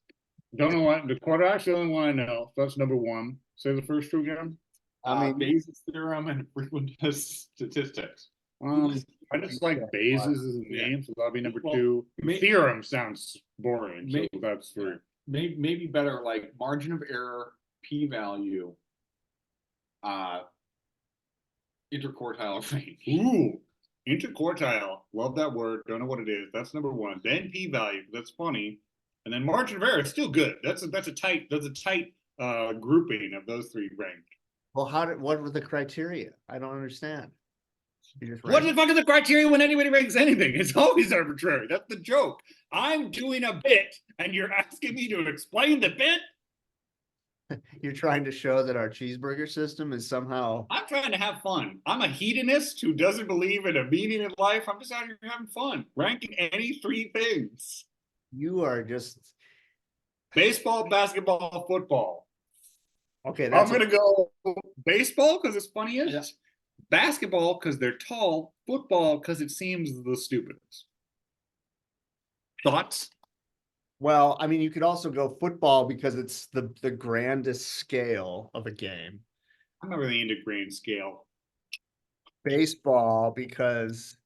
Don't know what the quarterback's the only one I know. That's number one. Say the first two again. I mean, Bayes' theorem and frequent statistics. I just like Bayes' as a Yeah. name, so that'll be number Well, two. may- Theorem sounds boring, so may- that's three. Maybe better like margin of error, p-value, interquartile range. Ooh, interquartile. Love that word. Don't know what it is. That's number one. Then p-value. That's funny. And then margin of error is still good. That's a tight grouping of those three ranked. well, what were the criteria? I don't understand. You just What the rank- fuck is the criteria when anybody ranks anything? It's always arbitrary. That's the joke. I'm doing a bit, and you're asking me to explain the bit? You're trying to show that our cheeseburger system is somehow. I'm trying to have fun. I'm a hedonist who doesn't believe in a meaning in life. I'm just out here having fun, ranking any three things. You are just Baseball, basketball, football. okay. I'm That's gonna go baseball because it's funniest. Yeah. Basketball because they're tall. Football because it seems the stupidest. Thoughts? well. I mean, you could also go football because it's the grandest scale of a game. I'm not really into grand scale. Baseball because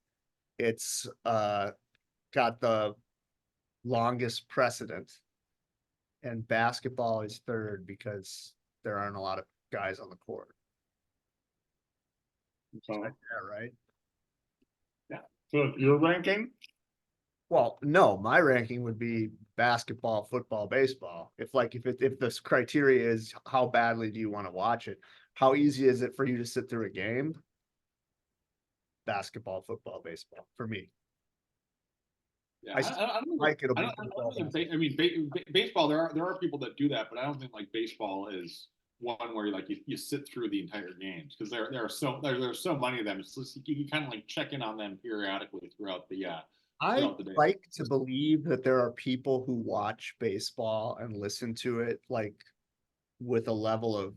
it's got the longest precedent, and basketball is third because there aren't a lot of guys on the court. So, Yeah, right. so your ranking? Well, no, my ranking would be basketball, football, baseball. If this criteria is how badly do you want to watch it, how easy is it for you to sit through a game? Basketball, football, baseball for me. Yeah, I I don't Mike, it'll I be don't, I football, don't think I mean, baseball. There are people that do that, but I don't think like baseball is one where you sit through the entire games because there's so many of them. It's just, you kind of like check in on them periodically throughout the I throughout the day. like to believe that there are people who watch baseball and listen to it like with a level of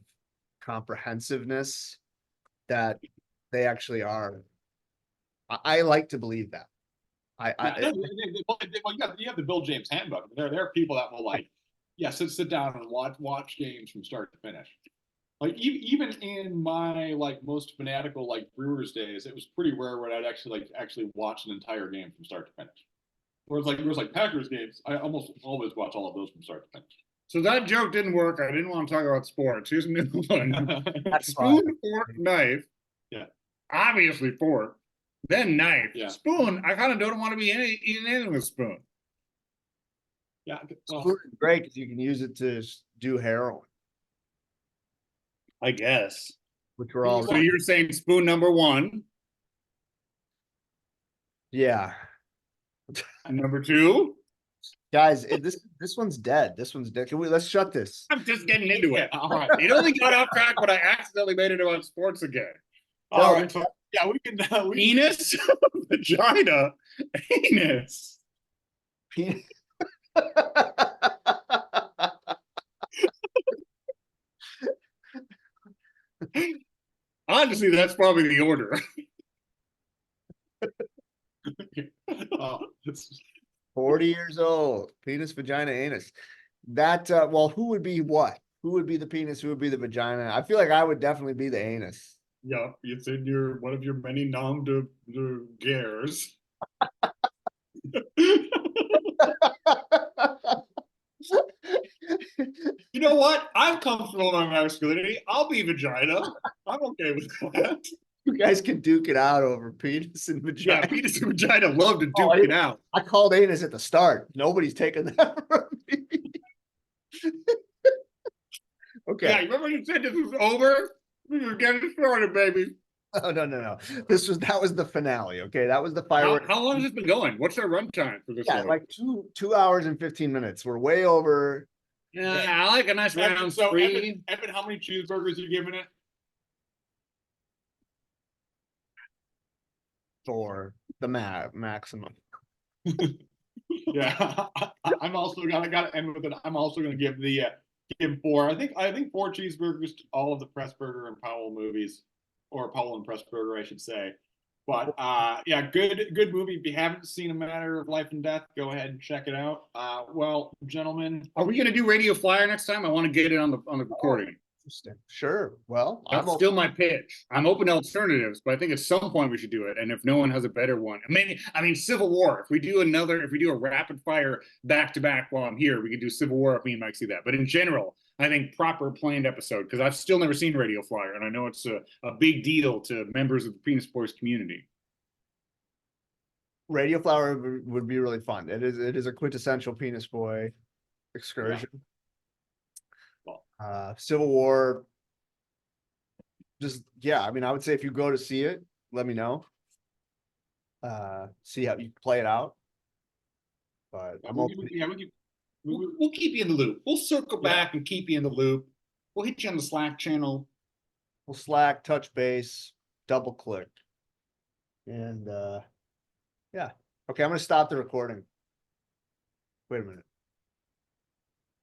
comprehensiveness that they actually are. I like to believe that. Yeah, no, well, you have the Bill James handbook. There are people that will like, yeah, sit down and watch games from start to finish. Like even in my like most fanatical like Brewers days, it was pretty rare when I'd actually watch an entire game from start to finish. Whereas like Packers games, I almost always watch all of those from start to finish. So that joke didn't work. I didn't want to talk about sports. Here's a new one. That's fine. Spoon, fork, knife. Yeah. Obviously fork. Then knife. Yeah. Spoon. I kind of don't want to be eating anything with spoon. Yeah, well, Spoon is great because you can use it to do heroin, I guess. which we're all So you're saying spoon number one. yeah. And number two. Guys, this one's dead. This one's dead. Let's shut this. I'm just getting into it. all right. It only got off track when I accidentally made it about sports again. All No, right. Yeah, we can. Penis, vagina, anus. Honestly, that's probably the order. Oh, it's 40 years old. Penis, vagina, anus. That well, who would be what? Who would be the penis? Who would be the vagina? I feel like I would definitely be the anus. Yeah, it's in your one of your many nom de guerres. You know what? I'm comfortable in my masculinity. I'll be vagina. I'm okay with that. You guys can duke it out over penis and Yeah, vagina. penis and vagina love to duke Oh, it out. I called anus at the start. Nobody's taking that from me. Okay. Yeah, you remember you said this was over? We were getting started, baby. Oh, no. That was the finale. Okay, that was the How, firework. how long has this been going? What's our runtime for this? Yeah, one? like 2 hours and 15 minutes. We're way over. Yeah, I like a nice round so three. Evan, how many cheeseburgers are you giving it? For the maximum. Yeah, I'm also gotta end with it. I'm also gonna give give four. I think four cheeseburgers to all of the Pressburger and Powell movies, or Powell and Pressburger, I should say. But yeah, good movie. If you haven't seen A Matter of Life and Death, go ahead and check it out. Well, gentlemen, Are we gonna do Radio Flyer next time? I want to get it on the recording. Interesting. Sure. Well, That's still my pitch. I'm open to alternatives, but I think at some point we should do it. And if no one has a better one, maybe, I mean, Civil War. If we do a rapid fire back to back while I'm here, we could do Civil War if me and Mike see that. But in general, I think proper planned episode, because I've still never seen Radio Flyer, and I know it's a big deal to members of the Penis Boys community. Radio Flower would be really fun. It is a quintessential penis boy excursion. Civil War. Just, yeah, I mean, I would say if you go to see it, let me know. See how you play it out. But I'm open. We'll keep you in the loop. We'll circle back and keep you in the loop. We'll hit you on the Slack channel. We'll Slack, touch base, double click. And yeah. Okay, I'm gonna stop the recording. Wait a minute.